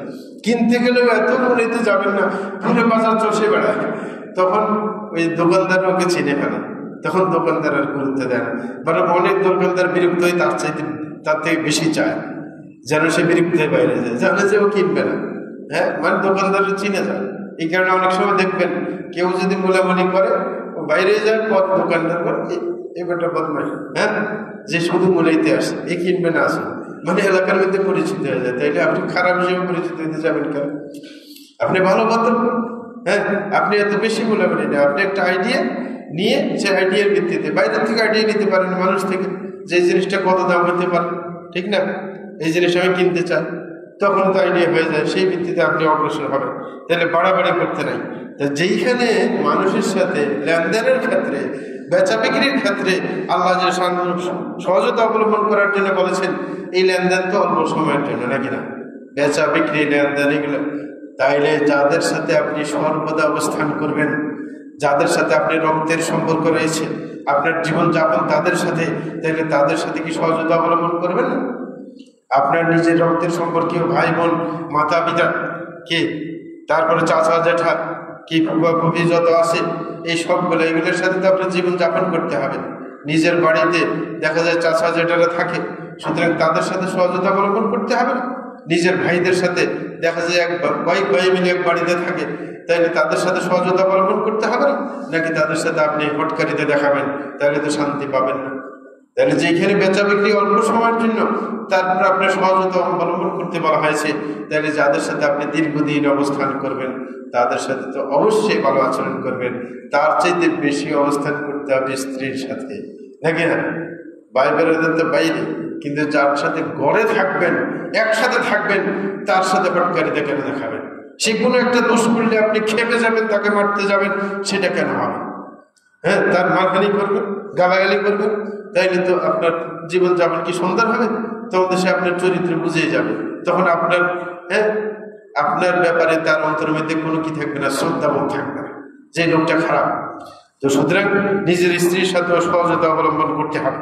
কিনতে গেলেও এত মূল্যতে যাবেন না, পুরো বাজার চষে বেড়ায়, তখন ওই দোকানদার ওকে চিনে ফেলে, তখন দোকানদার আর গুরুত্ব দেয় না, বরং অনেক দোকানদার বিরক্ত হয়ে তার থেকে বেশি চায়, যেন সে বিরক্ত হয়ে বাইরে যায়, জানে যে ও কিনবে না। হ্যাঁ, মানে দোকানদার চিনে যায়। এই কারণে অনেক সময় দেখবেন কেউ যদি মূলামূলি করে, ও বাইরে যায়, পথ দোকানদার করে এবারটা বদমাই, হ্যাঁ, যে শুধু মূলাইতে আসে, এ কিনবে না আসে, মানে এলাকার মধ্যে পরিচিত হয়ে যায়। তাইলে আপনি খারাপ হিসেবে পরিচিত হইতে যাবেন কেন? আপনি ভালো কথা, হ্যাঁ, আপনি এত বেশি মূলামূলি না, আপনি একটা আইডিয়া নিয়ে সে আইডিয়ার ভিত্তিতে বাইরের থেকে আইডিয়া নিতে পারেন, মানুষ থেকে, যে জিনিসটা কত দাম হতে পারে, ঠিক না, এই জিনিস আমি কিনতে চাই, তখন তো আইডিয়া হয়ে যায়, সেই ভিত্তিতে আপনি অগ্রসর হবেন। তাহলে বাড়াবাড়ি করতে নাই। তা যেইখানে মানুষের সাথে লেনদেনের ক্ষেত্রে, বেচা বিক্রির ক্ষেত্রে আল্লাহ যে সহজতা অবলম্বন করার জন্য বলেছেন, এই লেনদেন তো অল্প সময়ের জন্য, নাকি না? বেচা বিক্রি, লেনদেন, এগুলো। তাইলে যাদের সাথে আপনি সর্বদা অবস্থান করবেন, যাদের সাথে আপনি রক্তের সম্পর্ক রয়েছে, আপনার জীবনযাপন তাদের সাথে, তাহলে তাদের সাথে কি সহজতা অবলম্বন করবেন না? আপনার নিজের রক্তের সম্পর্কীয় ভাই বোন, মাতা পিতা কে, তারপরে চাচা জেঠা কি, ফুফা ফুফি যত আছে, এই সবগুলো, এগুলোর সাথে তো আপনার জীবনযাপন করতে হবে। নিজের বাড়িতে দেখা যায় চাচা জেঠারা থাকে, সুতরাং তাদের সাথে সহজতা অবলম্বন করতে হবে। নিজের ভাইদের সাথে দেখা যায় কয়েক ভাই মিলে এক বাড়িতে থাকে, তাইলে তাদের সাথে সহজতা অবলম্বন করতে হবে না? নাকি তাদের সাথে আপনি হটকারিতে দেখাবেন? তাহলে তো শান্তি পাবেন না। তাহলে যেখানে বেচা বিক্রি অল্প সময়ের জন্য, তারপর আপনার সহজতা অবলম্বন করতে বলা হয়েছে, তাহলে যাদের সাথে আপনি দীর্ঘদিন অবস্থান করবেন, তাদের সাথে তো অবশ্যই ভালো আচরণ করবেন। তার চাইতে বেশি অবস্থান করতে হবে স্ত্রীর সাথে, নাকি না? বাইরে তো বাইরে, কিন্তু যার সাথে গড়ে থাকবেন, একসাথে থাকবেন, তার সাথে হটকারিতা কেন দেখাবেন? সে কোনো একটা দোষ করলে আপনি খেপে যাবেন, তাকে মারতে যাবেন, সেটা কেন হবে? হ্যাঁ, তার মারহানি করবেন, গালাগালি করবেন, তাইলে তো আপনার জীবনযাপন কি সুন্দর হবে? তখন সে আপনার চরিত্র বুঝিয়ে যাবে, তখন আপনার, হ্যাঁ, আপনার ব্যাপারে তার অন্তরের মধ্যে কোনো কি থাকবে না, শ্রদ্ধাবোধ থাকবে না, যে লোকটা খারাপ। তো সুতরাং নিজের স্ত্রীর সাথেও সহজতা অবলম্বন করতে হবে।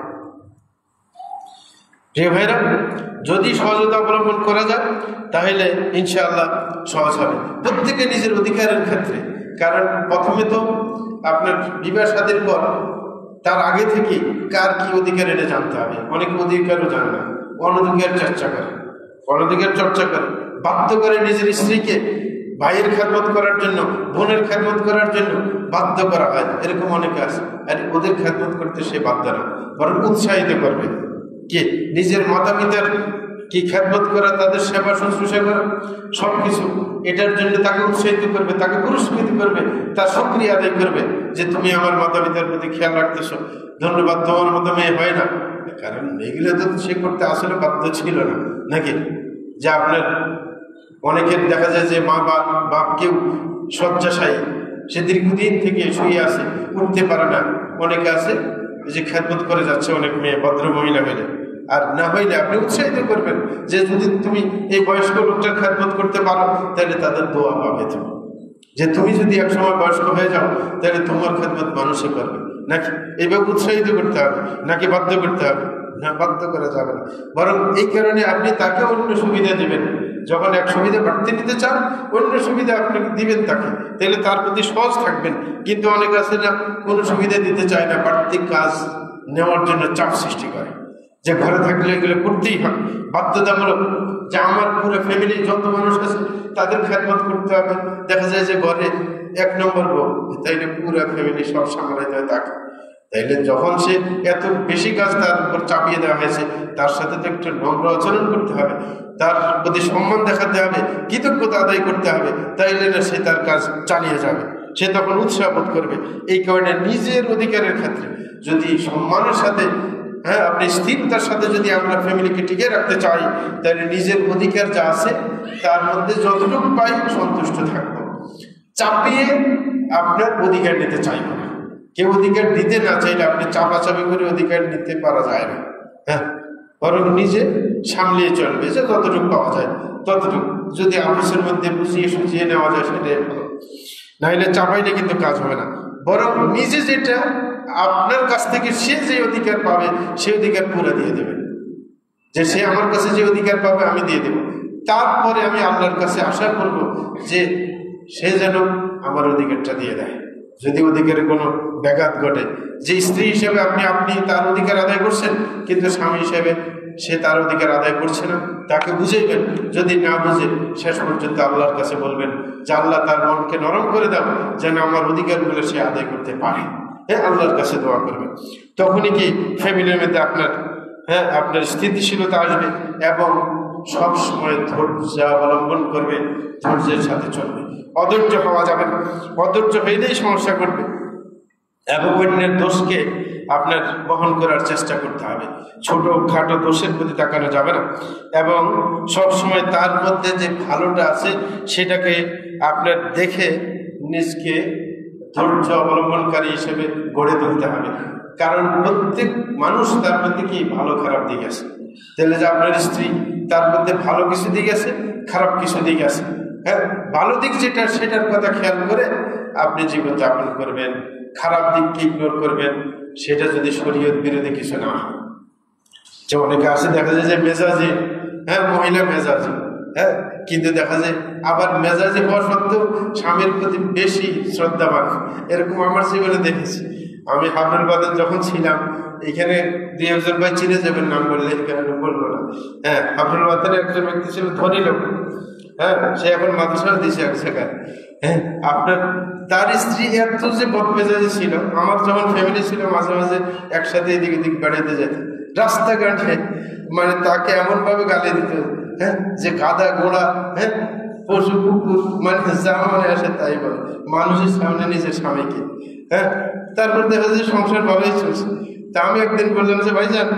প্রিয় ভাইরা, যদি সহজতা অবলম্বন করা যায়, তাহলে ইনশাআল্লাহ সহজ হবে প্রত্যেকে নিজের অধিকারের ক্ষেত্রে। কারণ প্রথমে তো আপনার বিবাহ শাদীর পর তার আগে থেকে কার কি অধিকার এটা জানতে হবে। অনেক অধিকারও জানে না, অনধিকার চর্চা করে, অনধিকার চর্চা করে, বাধ্য করে নিজের স্ত্রীকে ভাইয়ের খেদমত করার জন্য, বোনের খেদমত করার জন্য বাধ্য করা হয়। এরকম অনেকে আছে, আর ওদের খেদমত করতে সে বাধ্য না, বরং উৎসাহিত করবে। কে? নিজের মাতা পিতার কি খেদমত করা, তাদের সেবা শুশ্রূষা করা, সবকিছু এটার জন্য তাকে উৎসাহিত করবে, তাকে পুরস্কৃত করবে, তার সক্রিয় আদায় করবে যে তুমি আমার মাতা পিতার প্রতি খেয়াল রাখতেছ, ধন্যবাদ, তোমার মতো মেয়ে হয় না। কারণ এগুলো তো সে করতে আসলে বাধ্য ছিল না, নাকি? যে আপনার অনেকের দেখা যায় যে মা বাপকেও শয্যাশায়ী, সে দীর্ঘদিন থেকে শুয়ে আছে, উঠতে পারে না। অনেকে আছে যে খেদমত করে যাচ্ছে, অনেক মেয়ে ভদ্র মহিলা হইলে। আর না হইলে আপনি উৎসাহিত করবেন যে যদি তুমি এই বয়স্ক লোকটার খেদমত করতে পারো, তাহলে তাদের দোয়া পাবে তুমি, যে তুমি যদি এক সময় বয়স্ক হয়ে যাও, তাহলে তোমার খেদমত মানুষে করবে। নাকি এইভাবে উৎসাহিত করতে হবে, নাকি বাধ্য করতে হবে? না, বাধ্য করা যাবে না। বরং এই কারণে আপনি তাকে অন্য সুবিধা দেবেন। যখন এক সুবিধা বাড়তে নিতে চান, অন্য সুবিধা আপনি দিবেন তাকে, তাহলে তার প্রতি সহজ থাকবেন। কিন্তু অনেক আছে না, কোনো সুবিধা দিতে চায় না, বাড়তি কাজ নেওয়ার জন্য চাপ সৃষ্টি করে, যে ঘরে থাকলে এগুলো করতেই হবে, বাধ্যতামূলক, যে আমার পুরো ফ্যামিলি যত মানুষ আছে তাদের খেদমত করতে হবে। দেখা যায় যে ঘরে এক নম্বর বউ, তাইলে পুরো ফ্যামিলি সব সামলাইতে হয় তাকে। তাইলে যখন সে এত বেশি কাজ তার উপর চাপিয়ে দেওয়া হয়েছে, তার সাথে তো একটু নম্র আচরণ করতে হবে, তার প্রতি সম্মান দেখাতে হবে, কৃতজ্ঞতা আদায় করতে হবে, তাইলে না সে তার কাজ চালিয়ে যাবে, সে তখন উৎসাহ বোধ করবে। এই কারণে নিজের অধিকারের ক্ষেত্রে যদি সম্মানের সাথে, হ্যাঁ, আপনি স্থিরতার সাথে যদি আমরা ফ্যামিলিকে টিকে রাখতে চাই, তাহলে নিজের অধিকার যা আছে তার মধ্যে যতটুকু পাই সন্তুষ্ট থাকবো। চাপিয়ে আপনার অধিকার নিতে চাইব না। কেউ অধিকার দিতে না চাইলে আপনি চাপাচাপি করে অধিকার নিতে পারা যায় না। হ্যাঁ, বরং নিজে সামলিয়ে চলবে, যে যতটুকু পাওয়া যায় ততটুকু। যদি আপসের মধ্যে বুঝিয়ে সুঝিয়ে নেওয়া যায় সেটাই ভালো, নাহলে চাপাইলে কিন্তু কাজ হবে না। বরং নিজে যেটা আপনার কাছ থেকে সে যে অধিকার পাবে সে অধিকার পুরো দিয়ে দেবেন, যে সে আমার কাছে যে অধিকার পাবে আমি দিয়ে দেব। তারপরে আমি আল্লাহর কাছে আশা করব যে সে যেন আমার অধিকারটা দিয়ে দেয়। যদি অধিকারের কোনো ব্যাঘাত ঘটে, যে স্ত্রী হিসেবে আপনি তার অধিকার আদায় করছেন, কিন্তু স্বামী হিসেবে সে তার অধিকার আদায় করছে না, তাকে বুঝাইবেন। যদি না বুঝে শেষ পর্যন্ত আল্লাহর কাছে বলবেন যে আল্লাহ তার মনকে নরম করে দাও যেন আমার অধিকারগুলো সে আদায় করতে পারে। হ্যাঁ, আল্লাহর কাছে দোয়া করবেন। তখনই কি ফ্যামিলির মধ্যে আপনার স্থিতিশীলতা আসবে এবং সব সময় ধৈর্য অবলম্বন করবে, ধৈর্যের সাথে চলবে। অধৈর্য হওয়া যাবে না, অধৈর্য হইলেই সমস্যা করবে এবং অন্যের দোষকে আপনার বহন করার চেষ্টা করতে হবে। ছোট খাটো দোষের প্রতি তাকানো যাবে না এবং সব সময় তার মধ্যে যে ভালোটা আছে সেটাকে আপনার দেখে নিজকে ধৈর্য অবলম্বনকারী হিসেবে গড়ে তুলতে হবে। কারণ প্রত্যেক মানুষ তার মধ্যে কি ভালো খারাপ দিক আছে। তাহলে যে আপনার স্ত্রী, তার মধ্যে ভালো কিছু দিক আছে, খারাপ কিছু দিক আছে। হ্যাঁ, ভালো দিক যেটা সেটার কথা খেয়াল করে আপনি জীবনযাপন করবেন, খারাপ দিককে ইগনোর করবেন, সেটা যদি শরীয়ত বিরোধী কিছু না হয়। যে অনেকে আছে দেখা যায় যে মেজাজি, মহিলা মেজাজি, কিন্তু দেখা যায় আবার মেজাজি হওয়া সত্ত্বেও স্বামীর প্রতি বেশি শ্রদ্ধাবান। এরকম আমার জীবনে দেখেছি। আমি হাফরুল যখন ছিলাম, এখানে 2-1 ভাই চিনে যাবেন, নাম বললে এখানে বলবো না। হাফরুল একজন ব্যক্তি ছিল ধনী লোক, সে এখন মাদ্রাসা দিয়েছে এক জায়গায়। আপনার তার স্ত্রী এত যে বদমেজাজি ছিল, আমার যখন ফ্যামিলি ছিল মাঝে মাঝে একসাথে এদিক ওদিক বেড়াতে যেত, রাস্তাঘাটে মানে তাকে এমন ভাবে গালি দিত যে গাদা ঘোড়া, পশু কুকুর, মানে যা মানে আসে তাই বলে মানুষের সামনে নিজের স্বামীকে। তারপর দেখা যায় সংসার ভালোই চলছে। তা আমি একদিন বললাম যে ভাইজান,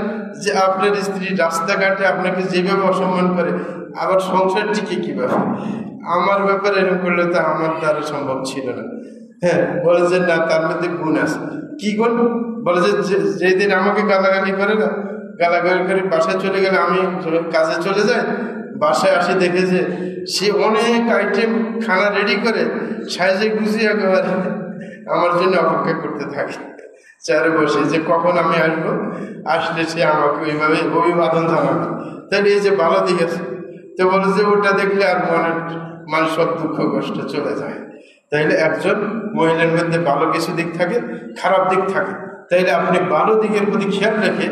যে আপনার স্ত্রী রাস্তাঘাটে আপনাকে যেভাবে অসম্মান করে, আবার সংসার টিকে কিভাবে? আমার ব্যাপারে এরকম করলে তো আমার দ্বারা সম্ভব ছিল না। বলে যে না, তার মধ্যে গুণ আছে। কি গুণ? বলে যে যেদিন আমাকে গালাগালি করে না, গালাগালি করে বাসায় চলে গেলে, আমি কাজে চলে যাই, বাসায় আসি দেখে যে সে অনেক আইটেম খানা রেডি করে সাইজে গুছিয়ে একেবারে আমার জন্য অপেক্ষা করতে থাকে চেয়ারে বসে, যে কখন আমি আসবো, আসলে সে আমাকে ওইভাবে অভিবাদন জানাবে। তাহলে এই যে ভালো দিক আছে, তো বলে যে ওটা দেখলে আর মনের সব দুঃখ কষ্ট চলে যায়। তাইলে একজন মহিলার মধ্যে ভালো কিছু দিক থাকে, খারাপ দিক থাকে। তাইলে আপনি ভালো দিকের প্রতি খেয়াল রেখে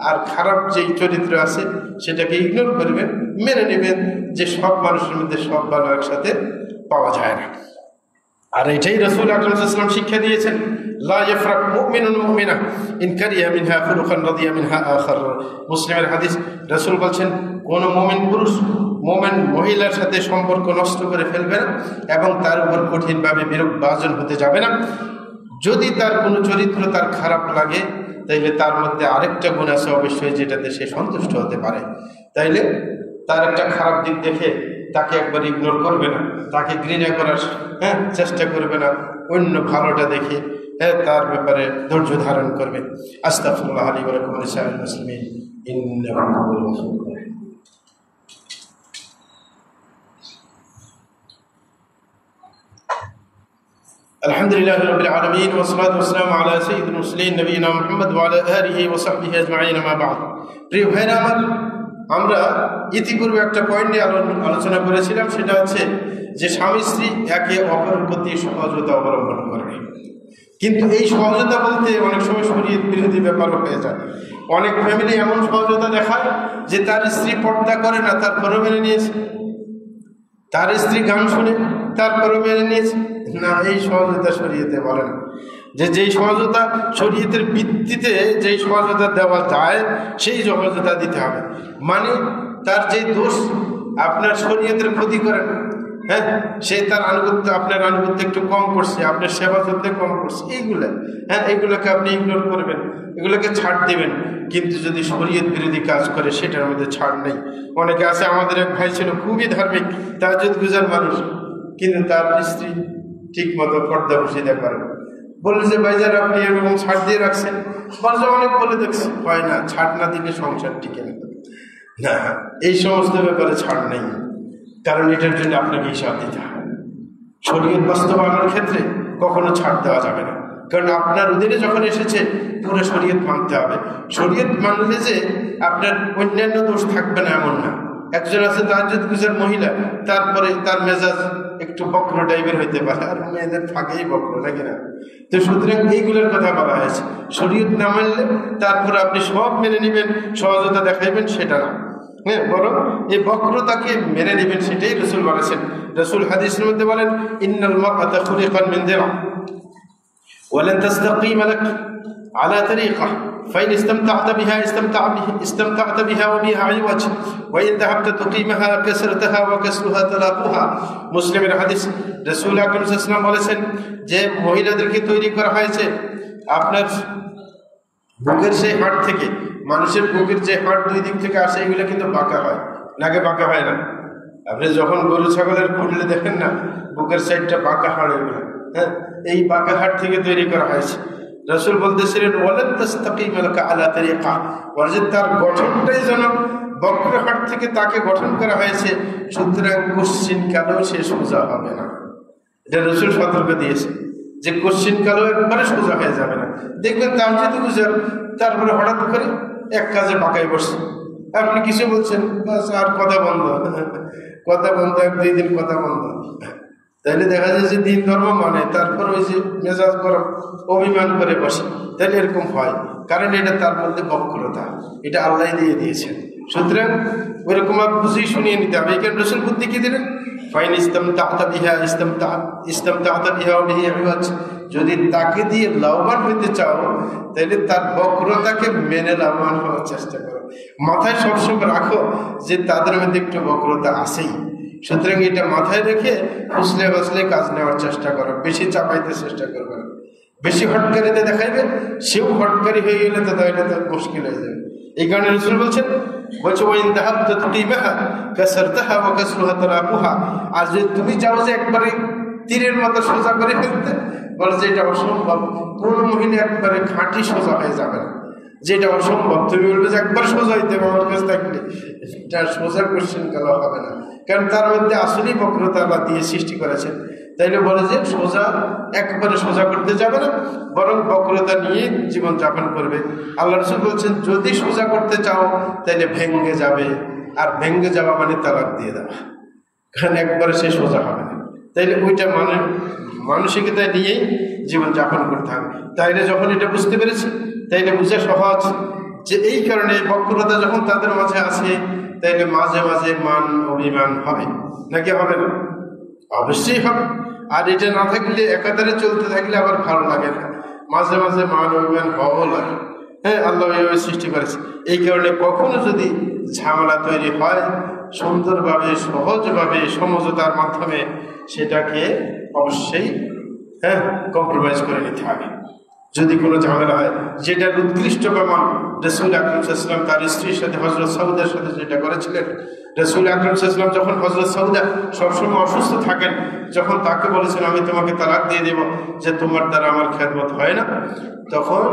আর খারাপ যেই চরিত্র আছে সেটাকে ইগনোর করবেন, মেনে নেবেন যে সব মানুষের মধ্যে সব ভালো একসাথে পাওয়া যায় না। আর এটাই রাসূল আকরাম সাল্লাল্লাহু আলাইহি ওয়াসাল্লাম শিক্ষা দিয়েছেন, লা ইয়াফরাক মুমিনুন মুমিনা ইন কারিহা মিনহা খুলুকান রাদিয়া মিনহা আখার। মুসলিমের হাদিস, রাসূল বলছেন কোন মুমিন পুরুষ মুমিন মহিলার সাথে সম্পর্ক নষ্ট করে ফেলবে না এবং তার উপর কঠিনভাবে বিরূপভাজন হতে যাবে না। যদি তার কোনো চরিত্র তার খারাপ লাগে, তাইলে তার মধ্যে আরেকটা গুণ আছে অবশ্যই, যেটাতে সে সন্তুষ্ট হতে পারে। তাইলে তার একটা খারাপ দিক দেখে তাকে একবার ইগনোর করবে না, তাকে ঘৃণা করার চেষ্টা করবে না, অন্য ভালোটা দেখে তার ব্যাপারে ধৈর্য ধারণ করবে। আস্তাগফিরুল্লাহ লি ওয়া লাকুম ওয়া লিসাইরিল মুসলিমিন ইন্নাহু হুয়াল গফুরুর রহিম। আলহামদুলিল্লাহি রাব্বিল আলামিন ওয়া সলাতু ওয়া সালামু আলা সাইয়্যিদিল মুরসালিন নবিয়িনা মুহাম্মদ ওয়া আলা আলিহি ওয়া সাহবিহি আজমাইন, মা বা'দ। প্রিয় ভাইরা আমার, আমরা ইতিপূর্বে একটা পয়েন্ট নিয়ে আলোচনা করেছিলাম, সেটা হচ্ছে যে স্বামী স্ত্রী একে অপরের প্রতি সহযোগিতা অবলম্বন করবে। কিন্তু এই সহযোগিতা বলতে অনেক সময় শরীয়ত বিরোধী ব্যাপার হয়ে যায়। অনেক ফ্যামিলি এমন সহযোগিতা দেখায় যে তার স্ত্রী পর্দা করে না, তারপরেও মেনে নিয়েছে, তার স্ত্রী গান শুনে তারপরেও মেনে নিয়েছে না। এই সহযোগিতা শরীয়তে বলে না। যেই সহযোগিতা শরীয়তের ভিত্তিতে যেই সহযোগিতা দেওয়া যায় সেই সহযোগিতা দিতে হবে। মানে তার যে দোষ আপনার শরীয়তের ক্ষতি করে না, সে তার আনুগত্য, আপনার আনুগত্য একটু কম করছে, আপনার সেবা করতে কম করছে, এইগুলোকে আপনি ইগনোর করবেন, এগুলোকে ছাড় দেবেন। কিন্তু যদি শরীয়ত বিরোধী কাজ করে সেটার মধ্যে ছাড় নেই। অনেকে আছে, আমাদের এক ভাই ছিল খুবই ধার্মিক, তাহাজ্জুদ গুজার মানুষ, কিন্তু তার স্ত্রী ঠিক মতো পর্দা বসিয়ে পারেন। বললে যে ভাইজান আপনি এরকম ছাড় দিয়ে রাখছেন, বলছে অনেক বলে দেখছি, হয় না, ছাড় না দিলে সংসার টিকে না। এই সমস্ত ব্যাপারে ছাড় নেই। কারণ এটার জন্য আপনাকে হিসাব দিতে হবে। শরীয়ত বাস্তবায়নের ক্ষেত্রে কখনো ছাড় দেওয়া যাবে না, কারণ আপনার অধীনে যখন এসেছে পুরো শরীয়ত মানতে হবে। শরীয়ত মানলে যে আপনার অন্যান্য দোষ থাকবে না এমন না। একজন আছে তাহাজ্জুদ গুজার মহিলা, তারপরে তার মেজাজ একটু বক্র টাইপের হইতে পারে, আর মেয়েদের থাকেই বক্র, নাকি না? তো সুতরাং এইগুলোর কথা বলা হয়েছে। শরীয়ত না মানলে তারপরে আপনি সব মেনে নেবেন, সহজতা দেখাইবেন, সেটা না। হ্যাঁ, বরং এই বক্রতাকে মেনে নেবেন, সেটাই রাসূল বলেছেন। রাসূল হাদিসের মধ্যে বলেন, ইন্নাল মারআতা খুলিকাত মিন দিরআ ওয়ালান তাসতাকিমা লাক আলা তরিকা ফাইন ইসতামতা'তা বিহা ইসতামতা'তা বিহা ওয়া বিহা আইওয়াজ ওয়া ইন যাহাবতা তুকিমাহা কাসরতাহা ওয়া কাসরুহা তালাকুহা। মুসলিমের হাদিস। রাসূল আকরাম সাল্লাল্লাহু আলাইহি ওয়াসাল্লাম বলেছেন যে মহিলাদেরকে তৈরি করা হয়েছে আপনার বুকের সেই হাড় থেকে। মানুষের বুকের যে হাড় দুই দিক থেকে আসে, এগুলো কিন্তু বাঁকা হয়, নাকি বাঁকা হয় না? আপনি যখন গরু ছাগলের খুঁড়লে দেখেন না, বুকের সাইডটা বাঁকা হাড়, এগুলো হ্যাঁ এই বাঁকা হাড় থেকে তৈরি করা হয়েছে। রাসূল বলতেছিলেন, ওয়ালান তাসতাকিমা লাকা আলা তরিকা, অর্থাৎ তার গঠনটাই যেন বক্র হাড় থেকে তাকে গঠন করা হয়েছে, সুতরাং কোশ্চিন কালেও সে সোজা হবে না। এটা রাসূল সতর্ক দিয়েছে যে কোশ্চিন কালেও একবারে সোজা হয়ে যাবে না। দেখবেন তাহাজ্জুদ গুজার, তারপরে হঠাৎ করে এক কাজে পাকায় বসছে, আপনি কিছু বলছেন, বাস আর কথা বন্ধ, কথা বন্ধ, 1-2 দিন কথা বন্ধ। তাইলে দেখা যায় যে দিন ধর্ম মানে, তারপর ওই যে মেজাজ গরম, অভিমান করে বসে, তাহলে এরকম হয়। কারণ এটা তার মধ্যে বক্রতা, এটা আল্লাহ দিয়ে দিয়েছেন। সুতরাং ওইরকম আর বুঝিয়ে শুনিয়ে নিতে হবে। এখানে রাসূল বুদ্ধি কি দিলেন? ফাইন ইসতামতা'তা বিহা ইসতামতা'তা বিহা ওয়া বিহি আইওয়াজ, যদি তাকে দিয়ে লাভবান হইতে চাও, তাহলে তার বক্রতাকে মেনে লাভবান হওয়ার চেষ্টা করো। মাথায় সবসময় রাখো যে তাদের মধ্যে একটু বক্রতা আছেই। সুতরাং এটা মাথায় রেখে ফুসলে বসলে কাজ নেওয়ার চেষ্টা করো, বেশি চাপাইতে চেষ্টা করবে না। বেশি হটকারিতে দেখাইবে, সেও হটকারি হয়ে গেলে তো তাহলে তো মুশকিল হয়ে যাবে। এই কারণে রাসূল বলছেন, ওয়াইন যাহাবতা তুকিমাহা কাসরতাহা ওয়া কাসরুহা তালাকুহা, আর যদি তুমি চাও যে একবারে তীরের মতো সোজা করে ফেলতে, বলে যে এটা অসম্ভব। কোন মহিলা একবারে খাঁটি সোজা হয়ে যাবে না, যেটা অসম্ভব। তুমি বলবে যে একবার সোজা হইতে হবে আমার কাছে থাকলে, এটা সোজা কোশ্চেন কালো হবে না, কারণ তার মধ্যে আসলেই বক্রতা আল্লাহ দিয়ে সৃষ্টি করেছেন। তাইলে বলে যে সোজা একবারে সোজা করতে যাবে না, বরং বক্রতা নিয়ে জীবন যাপন করবে। আল্লাহ রাসূল বলছেন, যদি সোজা করতে চাও তাহলে ভেঙ্গে যাবে, আর ভেঙ্গে যাওয়া মানে তালাক দিয়ে দেওয়া, কারণ একবারে সে সোজা হবে না। তাইলে ওইটা মানসিকতা নিয়েই জীবন যাপন করতে হবে। তাইলে যখন এটা বুঝতে পেরেছি, তাইলে বুঝে সহজ যে এই কারণে বক্রতা যখন তাদের মাঝে আসে, তাইলে মাঝে মাঝে মান অভিমান হবে, নাকি হবে না? অবশ্যই হবে। আর এটা না থাকলে, একাধারে চলতে থাকলে আবার ভালো লাগে না, মাঝে মাঝে মান অভিমান হওয়াও লাগে। হ্যাঁ, আল্লাহ এইভাবে সৃষ্টি করেছে। এই কারণে কখনো যদি ঝামেলা তৈরি হয়, সুন্দরভাবে সহজভাবে সমঝোতার মাধ্যমে সেটাকে অবশ্যই কম্প্রোমাইজ করে নিতে হবে। যদি কোনো ঝামেলা হয়, যেটার উৎকৃষ্ট প্রমাণ রাসূল আকরাম সাল্লাল্লাহু আলাইহি ওয়াসাল্লাম তার স্ত্রীর সাথে, হযরত সাউদার সাথে যেটা করেছিলেন। রাসূল আকরাম সাল্লাল্লাহু আলাইহি ওয়াসাল্লাম যখন হযরত সাউদা সবসময় অসুস্থ থাকেন, যখন তাকে বলেছেন আমি তোমাকে তালাক দিয়ে দেব, যে তোমার দ্বারা আমার খেদমত হয় না, তখন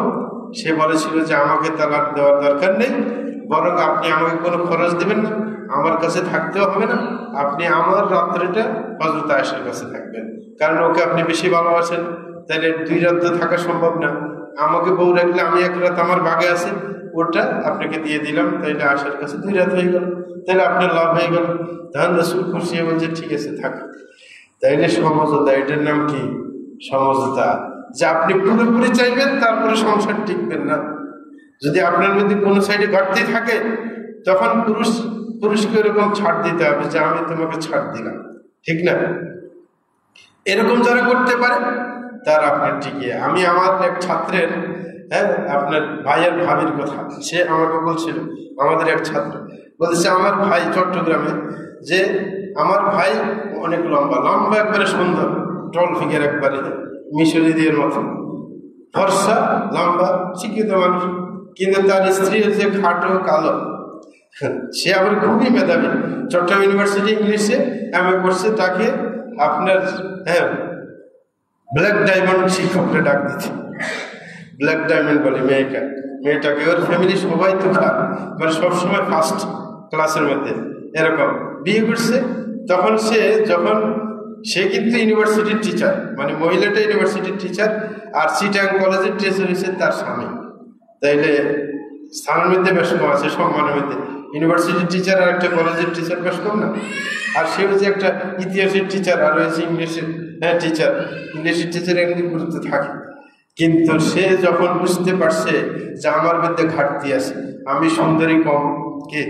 সে বলেছিল যে আমাকে তালাক দেওয়ার দরকার নেই, বরং আপনি আমাকে কোনো খরচ দেবেন না, আমার কাছে থাকতেও হবে না, আপনি আমার রাত্রিটা হযরত আয়েশার কাছে থাকবেন, কারণ ওকে আপনি বেশি ভালোবাসেন। তাহলে 2 রাত তো থাকা সম্ভব না, আমাকে বউ রাখলে আমি 1 রাত আমার বাগে আছে, ওটা আপনাকে দিয়ে দিলাম, তাইলে আয়েশার কাছে 2 রাত হয়ে গেল, তাহলে আপনার লাভ হয়ে গেল। তখন রাসূল খুশি হয়ে বলছে ঠিক আছে থাক। তাইলে সমঝোতা, এটার নাম কি? সমঝোতা। যে আপনি পুরোপুরি চাইবেন, তারপরে সংসার টিকবেন না। যদি আপনার মধ্যে কোনো সাইডে ঘাটতি থাকে, তখন পুরুষকে এরকম ছাড় দিতে হবে যে আমি তোমাকে ছাড় দিলাম, ঠিক না? এরকম যারা করতে পারে তার আপনার টিকিয়ে। আমি আমার এক ছাত্রের, আপনার ভাইয়ের ভাবির কথা, সে আমাকে বলছিল, আমাদের এক ছাত্র বলছে আমার ভাই চট্টগ্রামে, যে আমার ভাই অনেক লম্বা লম্বা, একবারে সুন্দর, টল ফিগার, একবারে মিশরীদের মতো, ফর্সা, লম্বা, শিক্ষিত মানুষ, কিন্তু তার স্ত্রী হচ্ছে খাটো, কালো। সে আবার খুবই মেধাবী, চট্টগ্রাম ইউনিভার্সিটি ইংলিশে এমএ করছে। তাকে আপনার ব্ল্যাক ডায়মন্ড শিক্ষকরা ডাক দিচ্ছে, ব্ল্যাক ডায়মন্ড বলে মেয়েটাকে। ওর ফ্যামিলি সবাই তো খারাপ, মানে সবসময় ফার্স্ট ক্লাসের মধ্যে, এরকম। বিয়ে করছে, তখন সে কিন্তু ইউনিভার্সিটির টিচার, মানে মহিলাটা ইউনিভার্সিটির টিচার, আর চিটাং কলেজের টিচার হয়েছে তার স্বামী। তাইলে স্থানের মধ্যে বেশ কম আছে, সম্মানের মধ্যে। ইউনিভার্সিটির টিচার আর একটা কলেজের টিচার বেশ কম না? আর সে হচ্ছে একটা ইতিহাসের টিচার, আর হয়েছে ইংলিশের টিচার। ইংলিশের টিচার এমনি গুরুত্ব থাকে। কিন্তু সে যখন বুঝতে পারছে যে আমার মধ্যে ঘাটতি আছে, আমি সুন্দরী কম, কে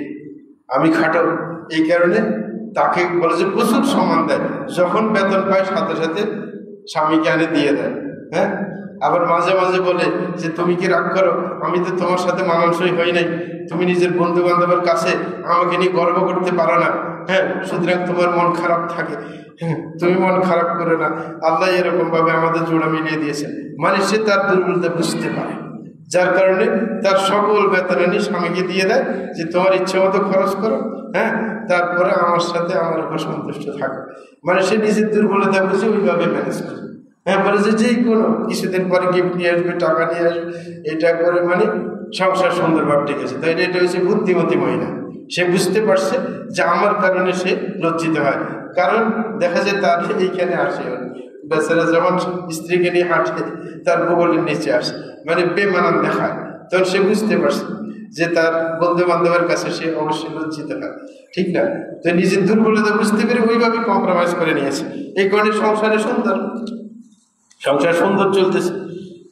আমি খাটো, এই কারণে তাকে বলে যে প্রচুর সম্মান দেয়। যখন বেতন পায় সাথে সাথে স্বামীকে আনে দিয়ে দেয়। হ্যাঁ, আবার মাঝে মাঝে বলে যে তুমি কি রাগ করো, আমি তো তোমার সাথে মানানসই হই নাই, তুমি নিজের বন্ধু বান্ধবের কাছে আমাকে নিয়ে গর্ব করতে পারো না, হ্যাঁ, সুতরাং তোমার মন খারাপ থাকে, তুমি মন খারাপ করে না, আল্লাহ এরকম ভাবে আমাদের জোড়া মিলিয়ে দিয়েছে। মানে সে তার দুর্বলতা বুঝতে পারে, যার কারণে তার সকল বেতন নিয়ে স্বামীকে দিয়ে দেয় যে তোমার ইচ্ছে মতো খরচ করো, হ্যাঁ, তারপরে আমার সাথে আমার উপর সন্তুষ্ট থাকো। মানে সে নিজের দুর্বলতা বুঝে ওইভাবে ম্যানেজ করে। হ্যাঁ, বলে যে কোনো কিছুদিন পরে গিফট নিয়ে আসবে, টাকা নিয়ে আসবে, এটা করে মানে সংসার সুন্দরভাবে টিকেছে। তাই এটা হচ্ছে বুদ্ধিমতী মহিলা। সে বুঝতে পারছে যে আমার কারণে সে লজ্জিত হয়, কারণ দেখা যায় তার এইখানে আসে বেচারা যখন স্ত্রীকে নিয়ে হাঁটে তার বগলের নিচে আসে, মানে বেমানান দেখায়। তখন সে বুঝতে পারছে যে তার বন্ধু বান্ধবের কাছে সে অবশ্যই লজ্জিত হয়, ঠিক না? তো নিজের দুর্বলতা বুঝতে পেরে ওইভাবে কম্প্রোমাইজ করে নিয়েছে। এই কারণে সংসার সুন্দর চলতেছে।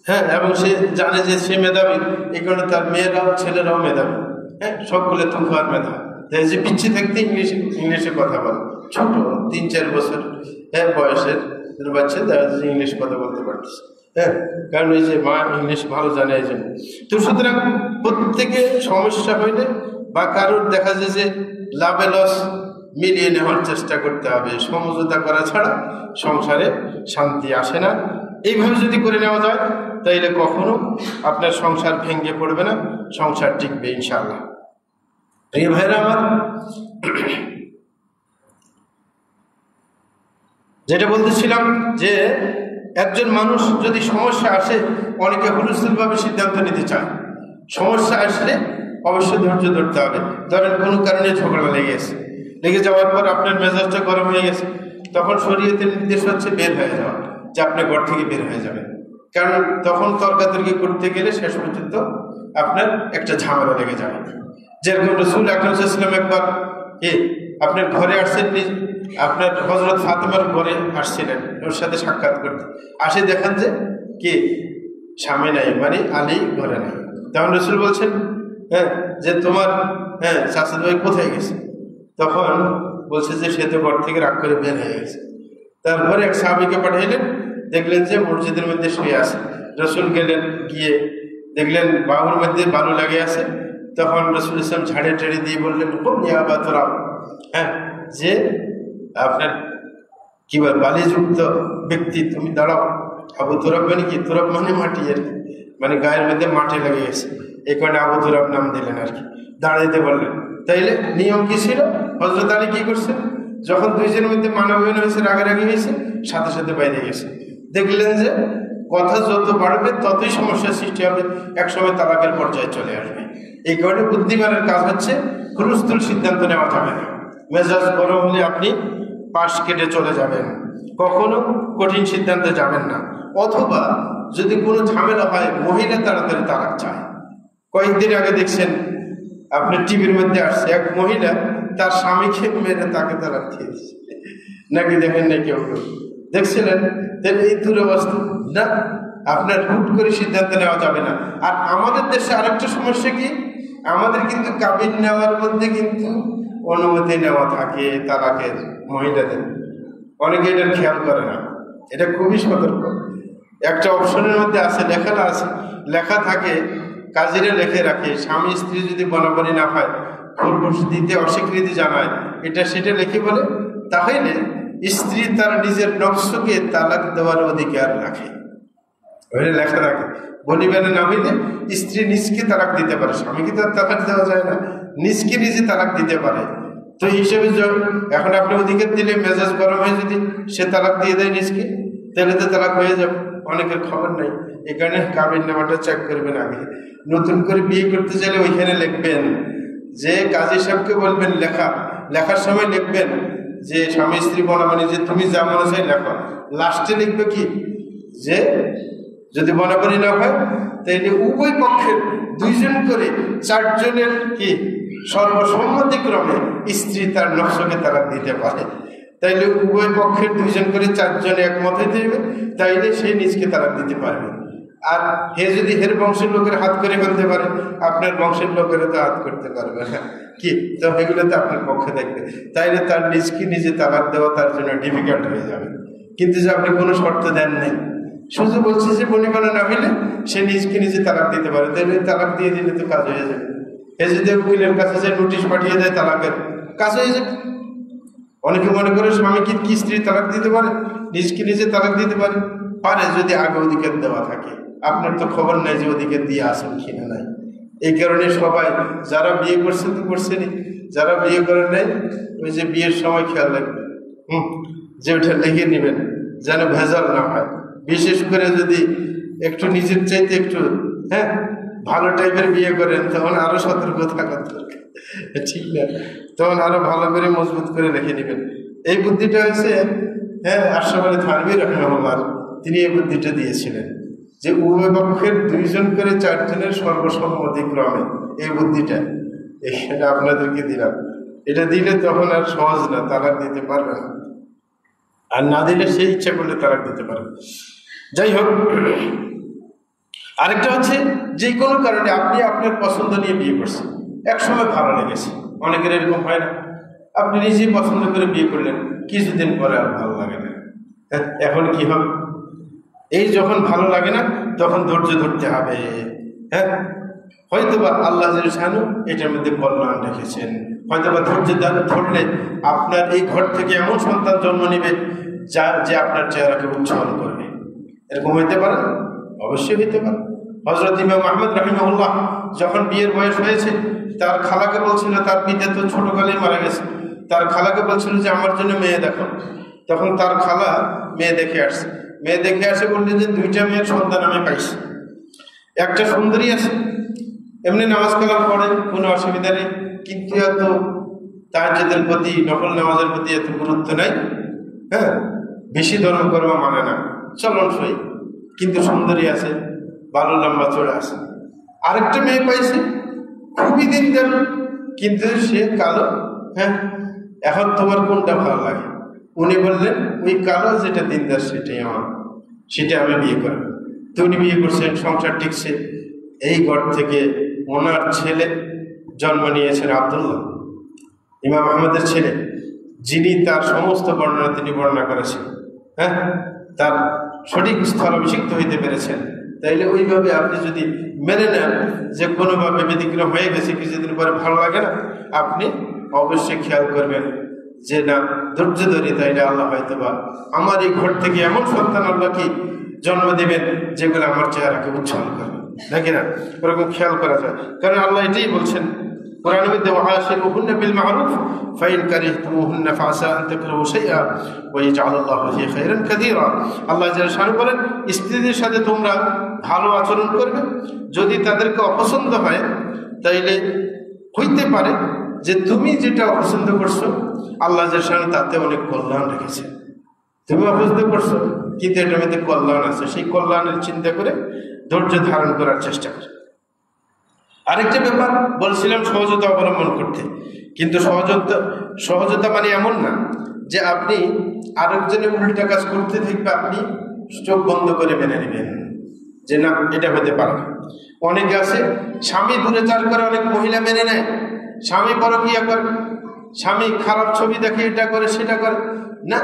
হ্যাঁ, এবং সে জানে যে সে মেধাবী, এই কারণে তার মেয়েরাও ছেলেরাও মেধাবী। হ্যাঁ, সবগুলো তুফার মেধা। যে পিচ্ছি থাকতে ইংলিশে কথা বলে, ছোট 3-4 বছর বয়সের বাচ্চা দেখা যাচ্ছে ইংলিশ কথা বলতে পারতেছে। হ্যাঁ, কারণ এই যে মা ইংলিশ ভালো জানে এই জন্য। তো সুতরাং প্রত্যেকে সমস্যা হইলে বা কারোর দেখা যায় যে লাভে লস মিলিয়ে নেওয়ার চেষ্টা করতে হবে। সমঝোতা করা ছাড়া সংসারে শান্তি আসে না। এইভাবে যদি করে নেওয়া যায় তাইলে কখনো আপনার সংসার ভেঙে পড়বে না, সংসার টিকবে ইনশাআল্লাহ। এই ভাইরা আমার, যেটা বলতেছিলাম যে একজন মানুষ যদি সমস্যা আসে, অনেকে হুলস্থুলভাবে সিদ্ধান্ত নিতে চায়। সমস্যা আসলে অবশ্যই ধৈর্য ধরতে হবে। ধরেন কোনো কারণে ঝগড়া লেগে যাওয়ার পর আপনার মেজাজটা গরম হয়ে গেছে, তখন শরীয়তের নির্দেশ হচ্ছে বের হয়ে যাওয়া, যে আপনি ঘর থেকে বের হয়ে যাবেন। কারণ তখন তর্কাতর্কি করতে গেলে শেষ পর্যন্ত আপনার একটা ঝামেলা লেগে যাবে। যেরকম রাসূল আকরাম সাল্লাল্লাহু আলাইহি ওয়াসাল্লাম একবার আপনার ঘরে আসছেন, আপনার হযরত ফাতেমার ঘরে আসছিলেন ওর সাথে সাক্ষাৎ করতে, আসে দেখেন যে কে স্বামী নাই, মানে আলী ঘরে নাই। তখন রাসূল বলছেন যে তোমার চাচাতো ভাই কোথায় গেছে? তখন বলছে যে সে তো ঘর থেকে রাগ করে বের হয়ে গেছে। তারপরে এক সাহাবীকে পাঠাইলেন, দেখলেন যে মসজিদের মধ্যে শুয়ে আছে। রাসূল গেলেন, গিয়ে দেখলেন বাহুর মধ্যে বালু লাগে আছে। তখন রাসূল ইসলাম ঝাড়ে টেড়ে দিয়ে বললেন, কুম ইয়া আবা তুরাব, যে আপনার কি বল বালিযুক্ত ব্যক্তি, তুমি দাঁড়াও। আবু তুরাব মানে কি? তুরাব মানে মাটি আর কি, মানে গায়ের মধ্যে মাটি লেগে গেছে, এই কারণে আবু তুরাব নাম দিলেন আর কি। দাঁড়াইতে বললেন। তাইলে নিয়ম কি ছিল? হযরত আলী কি করছেন? যখন দুইজনের মধ্যে মানবীয় হয়েছে, রাগারাগি হয়েছে, সাথে সাথে বাইরে গেছে। দেখলেন যে কথা যত বাড়বে ততই সমস্যার সৃষ্টি হবে, একসময় তালাকের পর্যায়ে চলে আসবে। এই কারণে বুদ্ধিমানের কাজ হচ্ছে হুলস্থুল সিদ্ধান্ত নেওয়া যাবে না। মেজাজ গরম হলে আপনি পাশ কেটে চলে যাবেন, কখনো কঠিন সিদ্ধান্তে যাবেন না। অথবা যদি কোনো ঝামেলা হয়, মহিলা তাড়াতাড়ি তালাক চায়। কয়েকদিন আগে দেখছেন আপনার টিভির মধ্যে আসছে, এক মহিলা তার স্বামীকে মেরে তাকে তালাক দিয়ে দিচ্ছে, নাকি দেখেন না কেউ দেখছিলেন? তাহলে এই দুরবস্থা না, আপনার হুট করে সিদ্ধান্ত নেওয়া যাবে না। আর আমাদের দেশে আরেকটা সমস্যা কি, আমাদের কিন্তু কাবিন নেওয়ার মধ্যে কিন্তু অনুমতি নেওয়া থাকে তালাকের মহিলাদের। অনেকে এটার খেয়াল করে না, এটা খুবই সতর্ক। একটা অপশনের মধ্যে আছে, লেখা থাকে, কাজীরা লিখে রাখে, স্বামী স্ত্রী যদি বরাবরই না হয়, খোরপোশ দিতে অস্বীকৃতি জানায়, এটা সেটা লিখে বলে, তাহলে স্ত্রী তার নিজের নফসকে তালাক দেওয়ার অধিকার রাখে। ওইটা লেখা রাখে, বনিবেনের নামিতে স্ত্রী নিজকে তালাক দিতে পারে, স্বামীকে তো তালাক দেওয়া যায় না, নিজকে নিজে তালাক দিতে পারে। তো এই হিসেবে এখন আপনি অধিকার দিলে মেজাজ গরম হয়ে যদি সে তালাক দিয়ে দেয় নিজকে, তাহলে তো তালাক হয়ে যাবে। অনেকের খবর নাই, এই কারণে কাবিন নামাটা চেক করবেন আগে। নতুন করে বিয়ে করতে চাইলে ওইখানে লিখবেন যে কাজী সাহেবকে বলবেন লেখার সময় লিখবেন যে স্বামী স্ত্রী বনাবনি যে তুমি যা মনে চাই লেখো, লাস্টে লিখবে কি যে যদি বনাবনি না হয় তাইলে উভয় পক্ষের 2 জন করে 4 জনের কি সর্বসম্মতিক্রমে স্ত্রী তার নফসকে তালাক দিতে পারে। তাইলে উভয় পক্ষের 2 জন করে 4 জন একমত হইতে হবে, তাইলে সে নিজকে তালাক দিতে পারবে। আর হে যদি হের বংশের লোকের হাত করে ফেলতে পারে, আপনার বংশের লোকেরা তো হাত করতে পারবে না, কি তো এগুলো তো আপনার পক্ষে দেখবে, তাইলে তার নিজকে নিজে তালাক দেওয়া তার জন্য ডিফিকাল্ট হয়ে যাবে। কিন্তু যে আপনি কোনো শর্ত দেন নাই, শুধু বলছে যে বনিবনা না হইলে সে নিজকে নিজে তালাক দিতে পারে, তাহলে তালাক দিয়ে দিলে তো কাজ হয়ে যাবে। হে যদি উকিলের কাছে যে নোটিশ পাঠিয়ে দেয় তালাকের, কাজ হয়ে যাবে। অনেকে মনে করে স্বামী কি স্ত্রী তালাক দিতে পারে, নিজকে নিজে তালাক দিতে পারে, পারে যদি আগে অধিকার দেওয়া থাকে। আপনার তো খবর নেই যে অধিকার দিয়ে আসেন কিনা নাই। এই কারণে সবাই যারা বিয়ে করছেন তো করছেনই, যারা বিয়ে করেন নাই ওই যে বিয়ের সময় খেয়াল রাখবেন যে ওটা লিখে নেবেন যেন ভেজাল না হয়। বিশেষ করে যদি একটু নিজের চাইতে একটু ভালো টাইপের বিয়ে করেন তখন আরো সতর্ক থাকা দরকার, ঠিক না? তখন আরো ভালো করে মজবুত করে লিখে নেবেন। এই বুদ্ধিটা হয়েছে আশরাফ আলী থানভী রাহিমাহুল্লাহ, তিনি এই বুদ্ধিটা দিয়েছিলেন যে উভয় পক্ষের 2 জন করে 4 জনের সর্বসম্মতিক্রমে, এই বুদ্ধিটা এখানে আপনাদেরকে দিলাম। এটা দিলে তখন আর সহজ না, তালাক দিতে পারবে না, আর না দিলে সেই ইচ্ছা করলে তালাক দিতে পারবে। যাই হোক, আরেকটা হচ্ছে যে কোনো কারণে আপনি আপনার পছন্দ নিয়ে বিয়ে করছেন, একসময় ভালো লেগেছে, অনেকের এরকম হয় না, আপনি নিজেই পছন্দ করে বিয়ে করলেন, কিছুদিন পরে আর ভালো লাগে না, এখন কি হবে? এই যখন ভালো লাগে না তখন ধৈর্য ধরতে হবে। হয়তোবা আল্লাহ জানো এটার মধ্যে কল্যাণ রেখেছেন, হয়তোবা ধৈর্য ধরলে আপনার এই ঘর থেকে এমন সন্তান জন্ম নেবে যে আপনার চেহারাকে উজ্জ্বল করবে। এরকম হইতে পারে? অবশ্যই হইতে পারে। হযরত ইমাম আহমদ রাহিমাহুল্লাহ যখন বিয়ের বয়স হয়েছে, তার খালাকে বলছিল, তার পিতা তো ছোটকালেই মারা গেছে, তার খালাকে বলছিল যে আমার জন্য মেয়ে দেখো। তখন তার খালা মেয়ে দেখে আসছে, মেয়ে দেখে আসে বললেন যে 2টা মেয়ের সন্তান আমি পাইছি, একটা সুন্দরী আছে, এমনি নামাজ কালাম পড়ে, কোনো অসুবিধা নেই, কিন্তু এত তাহাজ্জুদের প্রতি, নফল নামাজের প্রতি এত গুরুত্ব নাই, বেশি ধর্মকর্ম মানে না, চলনসই, কিন্তু সুন্দরী আছে, ভালো লম্বা চড়ে আছে। আরেকটা মেয়ে পাইছে, খুবই দিনদার, কিন্তু সে কালো। এখন তোমার কোনটা ভালো লাগে? উনি বললেন ওই কালো যেটা দিনদার সেটাই আমার, সেটা আমি বিয়ে করব। তো উনি বিয়ে করছেন, সংসার টিকছে। এই ঘর থেকে ওনার ছেলে জন্ম নিয়েছেন আব্দুল্লাহ, ইমাম আহমদের ছেলে, যিনি তার সমস্ত বর্ণনা তিনি বর্ণনা করেছেন, তার সঠিক স্থলাভিষিক্ত হইতে পেরেছেন। তাইলে ওইভাবে আপনি যদি মেনে নেন যে কোনোভাবে ব্যতিক্রম হয়ে গেছে, কিছুদিন পরে ভালো লাগে না, আপনি অবশ্যই খেয়াল করবেন যে না, ধৈর্য ধরে, তাইলে আল্লাহ হয়তোবা আমার এই ঘর থেকে এমন সন্তান আল্লাহ কি জন্ম দেবেন যেগুলো আমার চেহারাকে উজ্জ্বল করবে, নাকি না? ওরকম খেয়াল করা যায়, কারণ আল্লাহ এটাই বলছেন কোরআনের মধ্যে, ওয়াশিরুহুন্না বিল মা'রুফ ফাইন কারিহতুমুহুন্না ফাসা আন তাকরাহু শাইআ ওয়া ইয়াজআলুল্লাহু ফীহি খায়রান কাসীরা। আল্লাহ জাল্লাহু শানহু বলেন, স্ত্রীদের সাথে তোমরা ভালো আচরণ করবে, যদি তাদেরকে অপছন্দ হয় তাইলে হইতে পারে যে তুমি যেটা অপছন্দ করছো আল্লাহ জাল্লাহু শানহু তাতে অনেক কল্যাণ রেখেছে। তুমি অপছন্দ করছো কিন্তু এটার মধ্যে কল্যাণ আছে, সেই কল্যাণের চিন্তা করে ধৈর্য ধারণ করার চেষ্টা করে। আরেকটা ব্যাপার বলছিলাম সহজতা অবলম্বন করতে, কিন্তু সহজতা মানে এমন না যে আপনি আরেকজনের উল্টা কাজ করতে থাকবে আপনি চোখ বন্ধ করে মেনে নেবেন যে না, এটা হতে পারে না। অনেকে আছে স্বামী দূরাচার করে, অনেক মহিলা মেনে নেয়, স্বামী পরকীয়া করে, স্বামী খারাপ ছবি দেখে, এটা করে সেটা করে, না,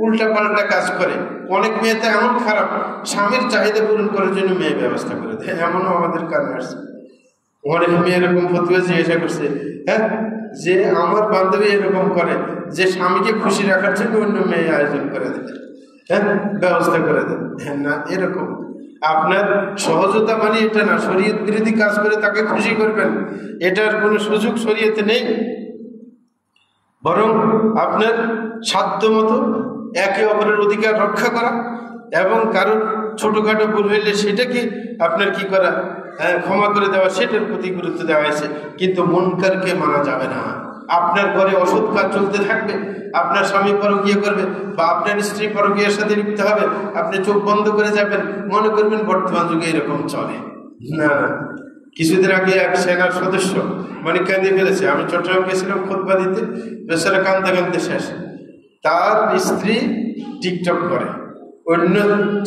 উল্টা পাল্টা কাজ করে। অনেক মেয়ে তো এমন খারাপ, স্বামীর চাহিদা পূরণ করার জন্য মেয়ে ব্যবস্থা করে দেয়, এমনও আমাদের কানে আসছে। অনেক মেয়ে এরকম ফতুয়া জিজ্ঞাসা করছে, যে আমার বান্ধবী এরকম করে যে স্বামীকে খুশি রাখার জন্য অন্য মেয়ে আয়োজন করে দেয়, ব্যবস্থা করে দেয়। না, এরকম আপনার সহজতা মানে এটা না, শরীয়ত বিরোধী কাজ করে তাকে খুশি করবেন, এটার কোনো সুযোগ শরীয়তে নেই। বরং আপনার সাধ্য মতো একে অপরের অধিকার রক্ষা করা এবং কারোর ছোটখাটো ভুল হইলে সেটাকে আপনার কি করা, ক্ষমা করে দেওয়া, সেটার প্রতি গুরুত্ব দেওয়া হয়েছে। কিন্তু মুনকারকে মানা যাবে না, আপনার ঘরে ওষুধ কাজ চলতে থাকবে, আপনার স্বামী পরকীয়া করবে বা আপনার স্ত্রী পরকীয়ার সাথে লিপ্ত হবে, আপনি চোখ বন্ধ করে যাবেন, মনে করবেন বর্তমান যুগে এরকম চলে না। কিছুদিন আগে এক সেনার সদস্য মানে কাঁদে ফেলেছে। আমি চট্টগ্রাম গেছিলাম খুতবা দিতে, বেচারা কাঁদতে কাঁদতে শেষ। তার স্ত্রী টিকটক করে, অন্য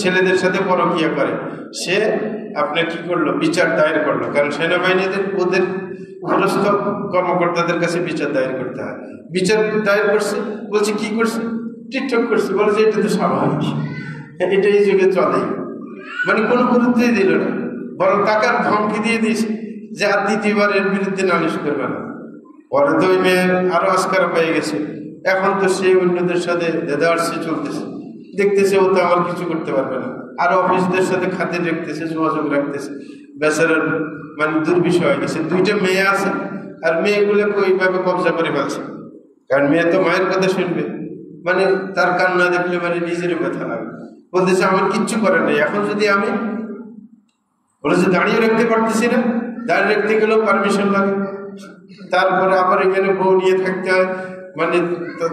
ছেলেদের সাথে পরকীয়া করে। সে আপনার কি করলো, বিচার দায়ের করলো, কারণ সেনাবাহিনীদের ওদের উপরস্থ কর্মকর্তাদের কাছে বিচার দায়ের করতে হয়। বিচার দায়ের করছে, বলছে কি করছে, টিকটক করছে, বলছে এটা তো স্বাভাবিক, এটা এই যুগে চলেই। মানে কোনো গুরুত্বই দিল না, বরং টাকার ধমকি দিয়ে দিয়েছে যে আর দ্বিতীয়বার এর বিরুদ্ধে নালিশ করবে না। পরে তো ওই মেয়ের আরো আস্কার পেয়ে গেছে, এখন তো সে অন্যদের সাথে দেদারসে চলতেছে, দেখতেছে ও তো আমার কিছু করতে পারবে না, আর অফিসদের সাথে খাতির রাখতেছে, যোগাযোগ রাখতেছে। বেচারার মানে দুর্বিষয় হয়ে গেছে। দুইটা মেয়ে আছে, আর মেয়েগুলোকে ওইভাবে কবজা করে ফেলছে, কারণ মেয়ে তো মায়ের কথা শুনবে। মানে তার কান্না দেখলে মানে নিজেরও ব্যথা লাগে, বলতেছে আমার কিচ্ছু করে নাই। এখন যদি আমি বলেছে দাঁড়িয়ে রাখতে পারতেছি না, দাঁড়িয়ে রাখতে গেলেও পারমিশন লাগে, তারপরে আবার এখানে বউ নিয়ে থাকতে হয়, মানে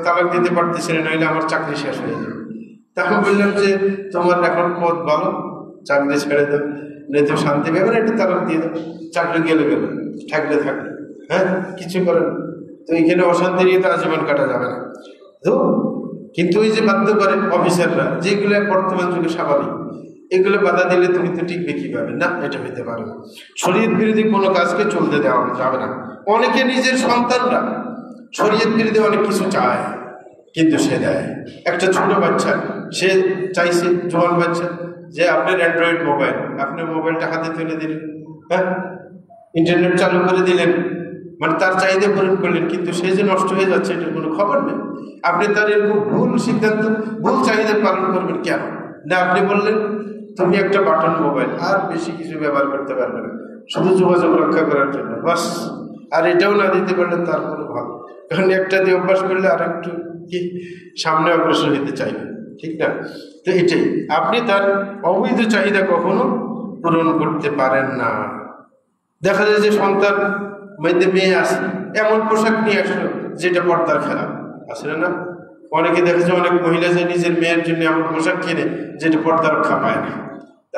তালাক দিতে পারতেছি না, নইলে আমার চাকরি শেষ হয়ে যাবে। তখন বললাম যে তোমার এখন পথ ভালো, চাকরি ছেড়ে দেবে, নেই তো শান্তি পাবে না, একটু তালাক দিয়ে দেবে, চাকরি গেলে গেলে, থাকলে থাকলে, হ্যাঁ কিছু করেন। তো এখানে অশান্তি নিয়ে তো আজীবন কাটা যাবে না। তো কিন্তু ওই যে বাধ্য করে অফিসাররা, যেগুলো বর্তমান যুগে স্বাভাবিক, এগুলো বাধা দিলে তুমি তো টিকবে কিভাবে? না, এটা হইতে পারে না। শরীয়ত বিরোধী কোনো কাজকে চলতে দেওয়া যাবে না। অনেকে নিজের সন্তানরা শরীয়ত বিরোধী অনেক কিছু চায়, কিন্তু সে দেয়। একটা ছোট বাচ্চা সে চাইছে, জোয়ান বাচ্চা, যে আপনার অ্যান্ড্রয়েড মোবাইল, আপনার মোবাইলটা হাতে তুলে দিলেন, হ্যাঁ ইন্টারনেট চালু করে দিলেন, মানে তার চাহিদা পূরণ করলেন, কিন্তু সে যে নষ্ট হয়ে যাচ্ছে এটার কোনো খবর নেই। আপনি তার এরকম ভুল সিদ্ধান্ত, ভুল চাহিদা পালন করবেন কেন? না আপনি বললেন তুমি একটা বাটন মোবাইল, আর বেশি কিছু ব্যবহার করতে পারবে না, শুধু যোগাযোগ রক্ষা করার জন্য, বাস। আর এটাও না দিতে পারলে তারপরে ভালো, কারণ একটা দিয়ে অভ্যাস করলে আর একটু কি সামনে অগ্রসর হতে চাইবে, ঠিক না? তো এটাই, আপনি তার অবৈধ চাহিদা কখনো পূরণ করতে পারেন না। দেখা যায় যে সন্তান মধ্যে মেয়ে আসে, এমন পোশাক নিয়ে আসলো যেটা পর্দার খেলা, আসলে না? অনেকে দেখেছে অনেক মহিলা যে নিজের মেয়ের জন্য এমন পোশাক কিনে যেটা পর্দা রক্ষা পায় না,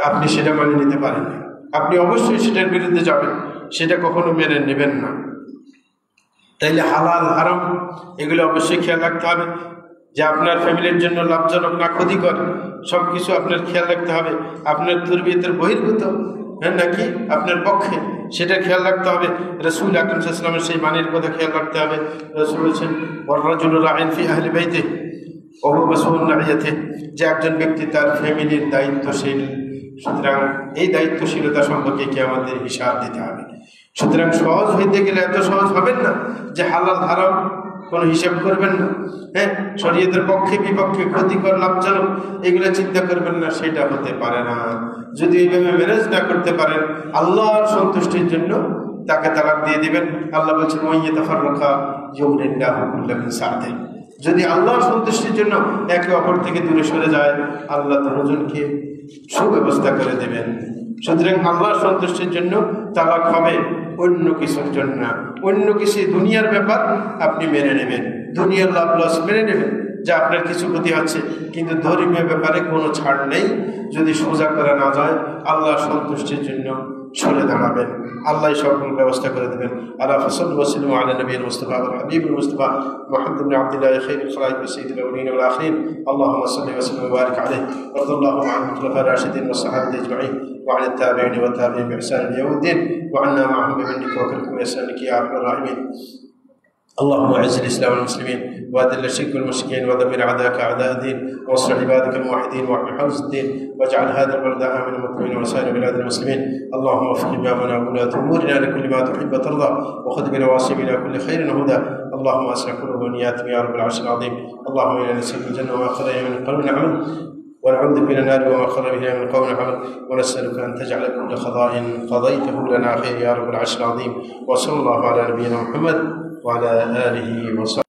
আপনি সেটা মেনে নিতে পারেন না। আপনি অবশ্যই সেটার বিরুদ্ধে যাবেন, সেটা কখনো মেনে নেবেন না। তাইলে হালাল হারাম এগুলো অবশ্যই খেয়াল রাখতে হবে, যে আপনার ফ্যামিলির জন্য লাভজনক না ক্ষতিকর, সব কিছু আপনার খেয়াল রাখতে হবে। আপনার তরবিয়তের বহির্ভূত নাকি আপনার পক্ষে, সেটা খেয়াল রাখতে হবে। রাসূল আকরাম সাল্লাল্লাহু আলাইহি ওয়াসাল্লামের সেই মানের কথা খেয়াল রাখতে হবে। রাসূল বলেছেন ওয়ার-রাজুলু রা'ইন ফি আহলি বাইতিহি ওয়া হুয়া মাসউলুন আন রা'ইয়াতিহি, যে একজন ব্যক্তি তার ফ্যামিলির দায়িত্বশীল, সুতরাং এই দায়িত্বশীলতা সম্পর্কে কি আমাদের হিসাব দিতে হবে। সুতরাং সহজ হইতে গেলে এত সহজ হবেন না যে হালাল হারাম কোনো হিসাব করবেন না, হ্যাঁ শরীয়তের পক্ষে বিপক্ষে, ক্ষতিকর লাভজনক এগুলো চিন্তা করবেন না, সেটা হতে পারে না। যদি এইভাবে ম্যানেজ না করতে পারেন, আল্লাহর সন্তুষ্টির জন্য তাকে তালাক দিয়ে দিবেন। আল্লাহ বলছেন ওয়াইয়াতাফাররাকা ইউগনিল্লাহু কুল্লাম মিন সাআতিহি, যদি আল্লাহর সন্তুষ্টির জন্য একে অপর থেকে দূরে সরে যায়, আল্লাহ দুজনকে সুব্যবস্থা করে দেবেন। সুতরাং আল্লাহর সন্তুষ্টির জন্য তালাক হবে, অন্য কিছুর জন্য না। অন্য কিছু দুনিয়ার ব্যাপার আপনি মেনে নেবেন, দুনিয়ার লাভ লস মেনে নেবেন যে আপনার কিছু ক্ষতি হচ্ছে, কিন্তু ধর্মীয় ব্যাপারে কোনো ছাড় নেই। যদি সোজা করা না যায়, আল্লাহর সন্তুষ্টির জন্য সরে দাঁড়াবেন, আল্লাহ সকল ব্যবস্থা করে দেবেন। আলা সাল্লাল্লাহু আলাইহি ওয়া সাল্লাম আলা নবিয়িল মুস্তাফা ওয়া হাবিবুল মুস্তাফা মুহাম্মদ ইবনে আব্দুল্লাহ খায়রুল খালাইক ওয়া সাইয়্যিদুল আউলিয়িন ওয়াল আখিরিন। আল্লাহুম্মা সাল্লি ওয়া সাল্লিম ওয়া বারিক আলাইহি ওয়া রাদিয়াল্লাহু আনহুম খুলাফায়ে রাশিদিন ওয়া সাহাবাতি আজমাইন وعلى التابعين والتابعين بإحسان إلى يوم الدين وعنا معهم بمنك وكرمك وإحسانك يا أرحم الراحمين. اللهم اعز الاسلام والمسلمين واذل الشرك والمشركين ودمر اعداءك اعداء الدين وانصر عبادك الموحدين واحمي حوزه الدين واجعل هذا البلد امنا مطمئنا وسائر بلاد المسلمين. اللهم وفق امامنا وولاة امورنا لكل ما تحب وترضى وخذ بنواصينا كل خير وهدى. اللهم اسرع قلوب ونياتهم يا رب العرش العظيم. اللهم انا نسالك الجنه وما قضي من قول عمل ونعوذ بك من النار وما قضى بها من قول عمل ونسالك ان تجعل كل قضاء قضيته لنا خير يا رب العرش العظيم. وصلى الله على نبينا محمد وعلى آله وصحبه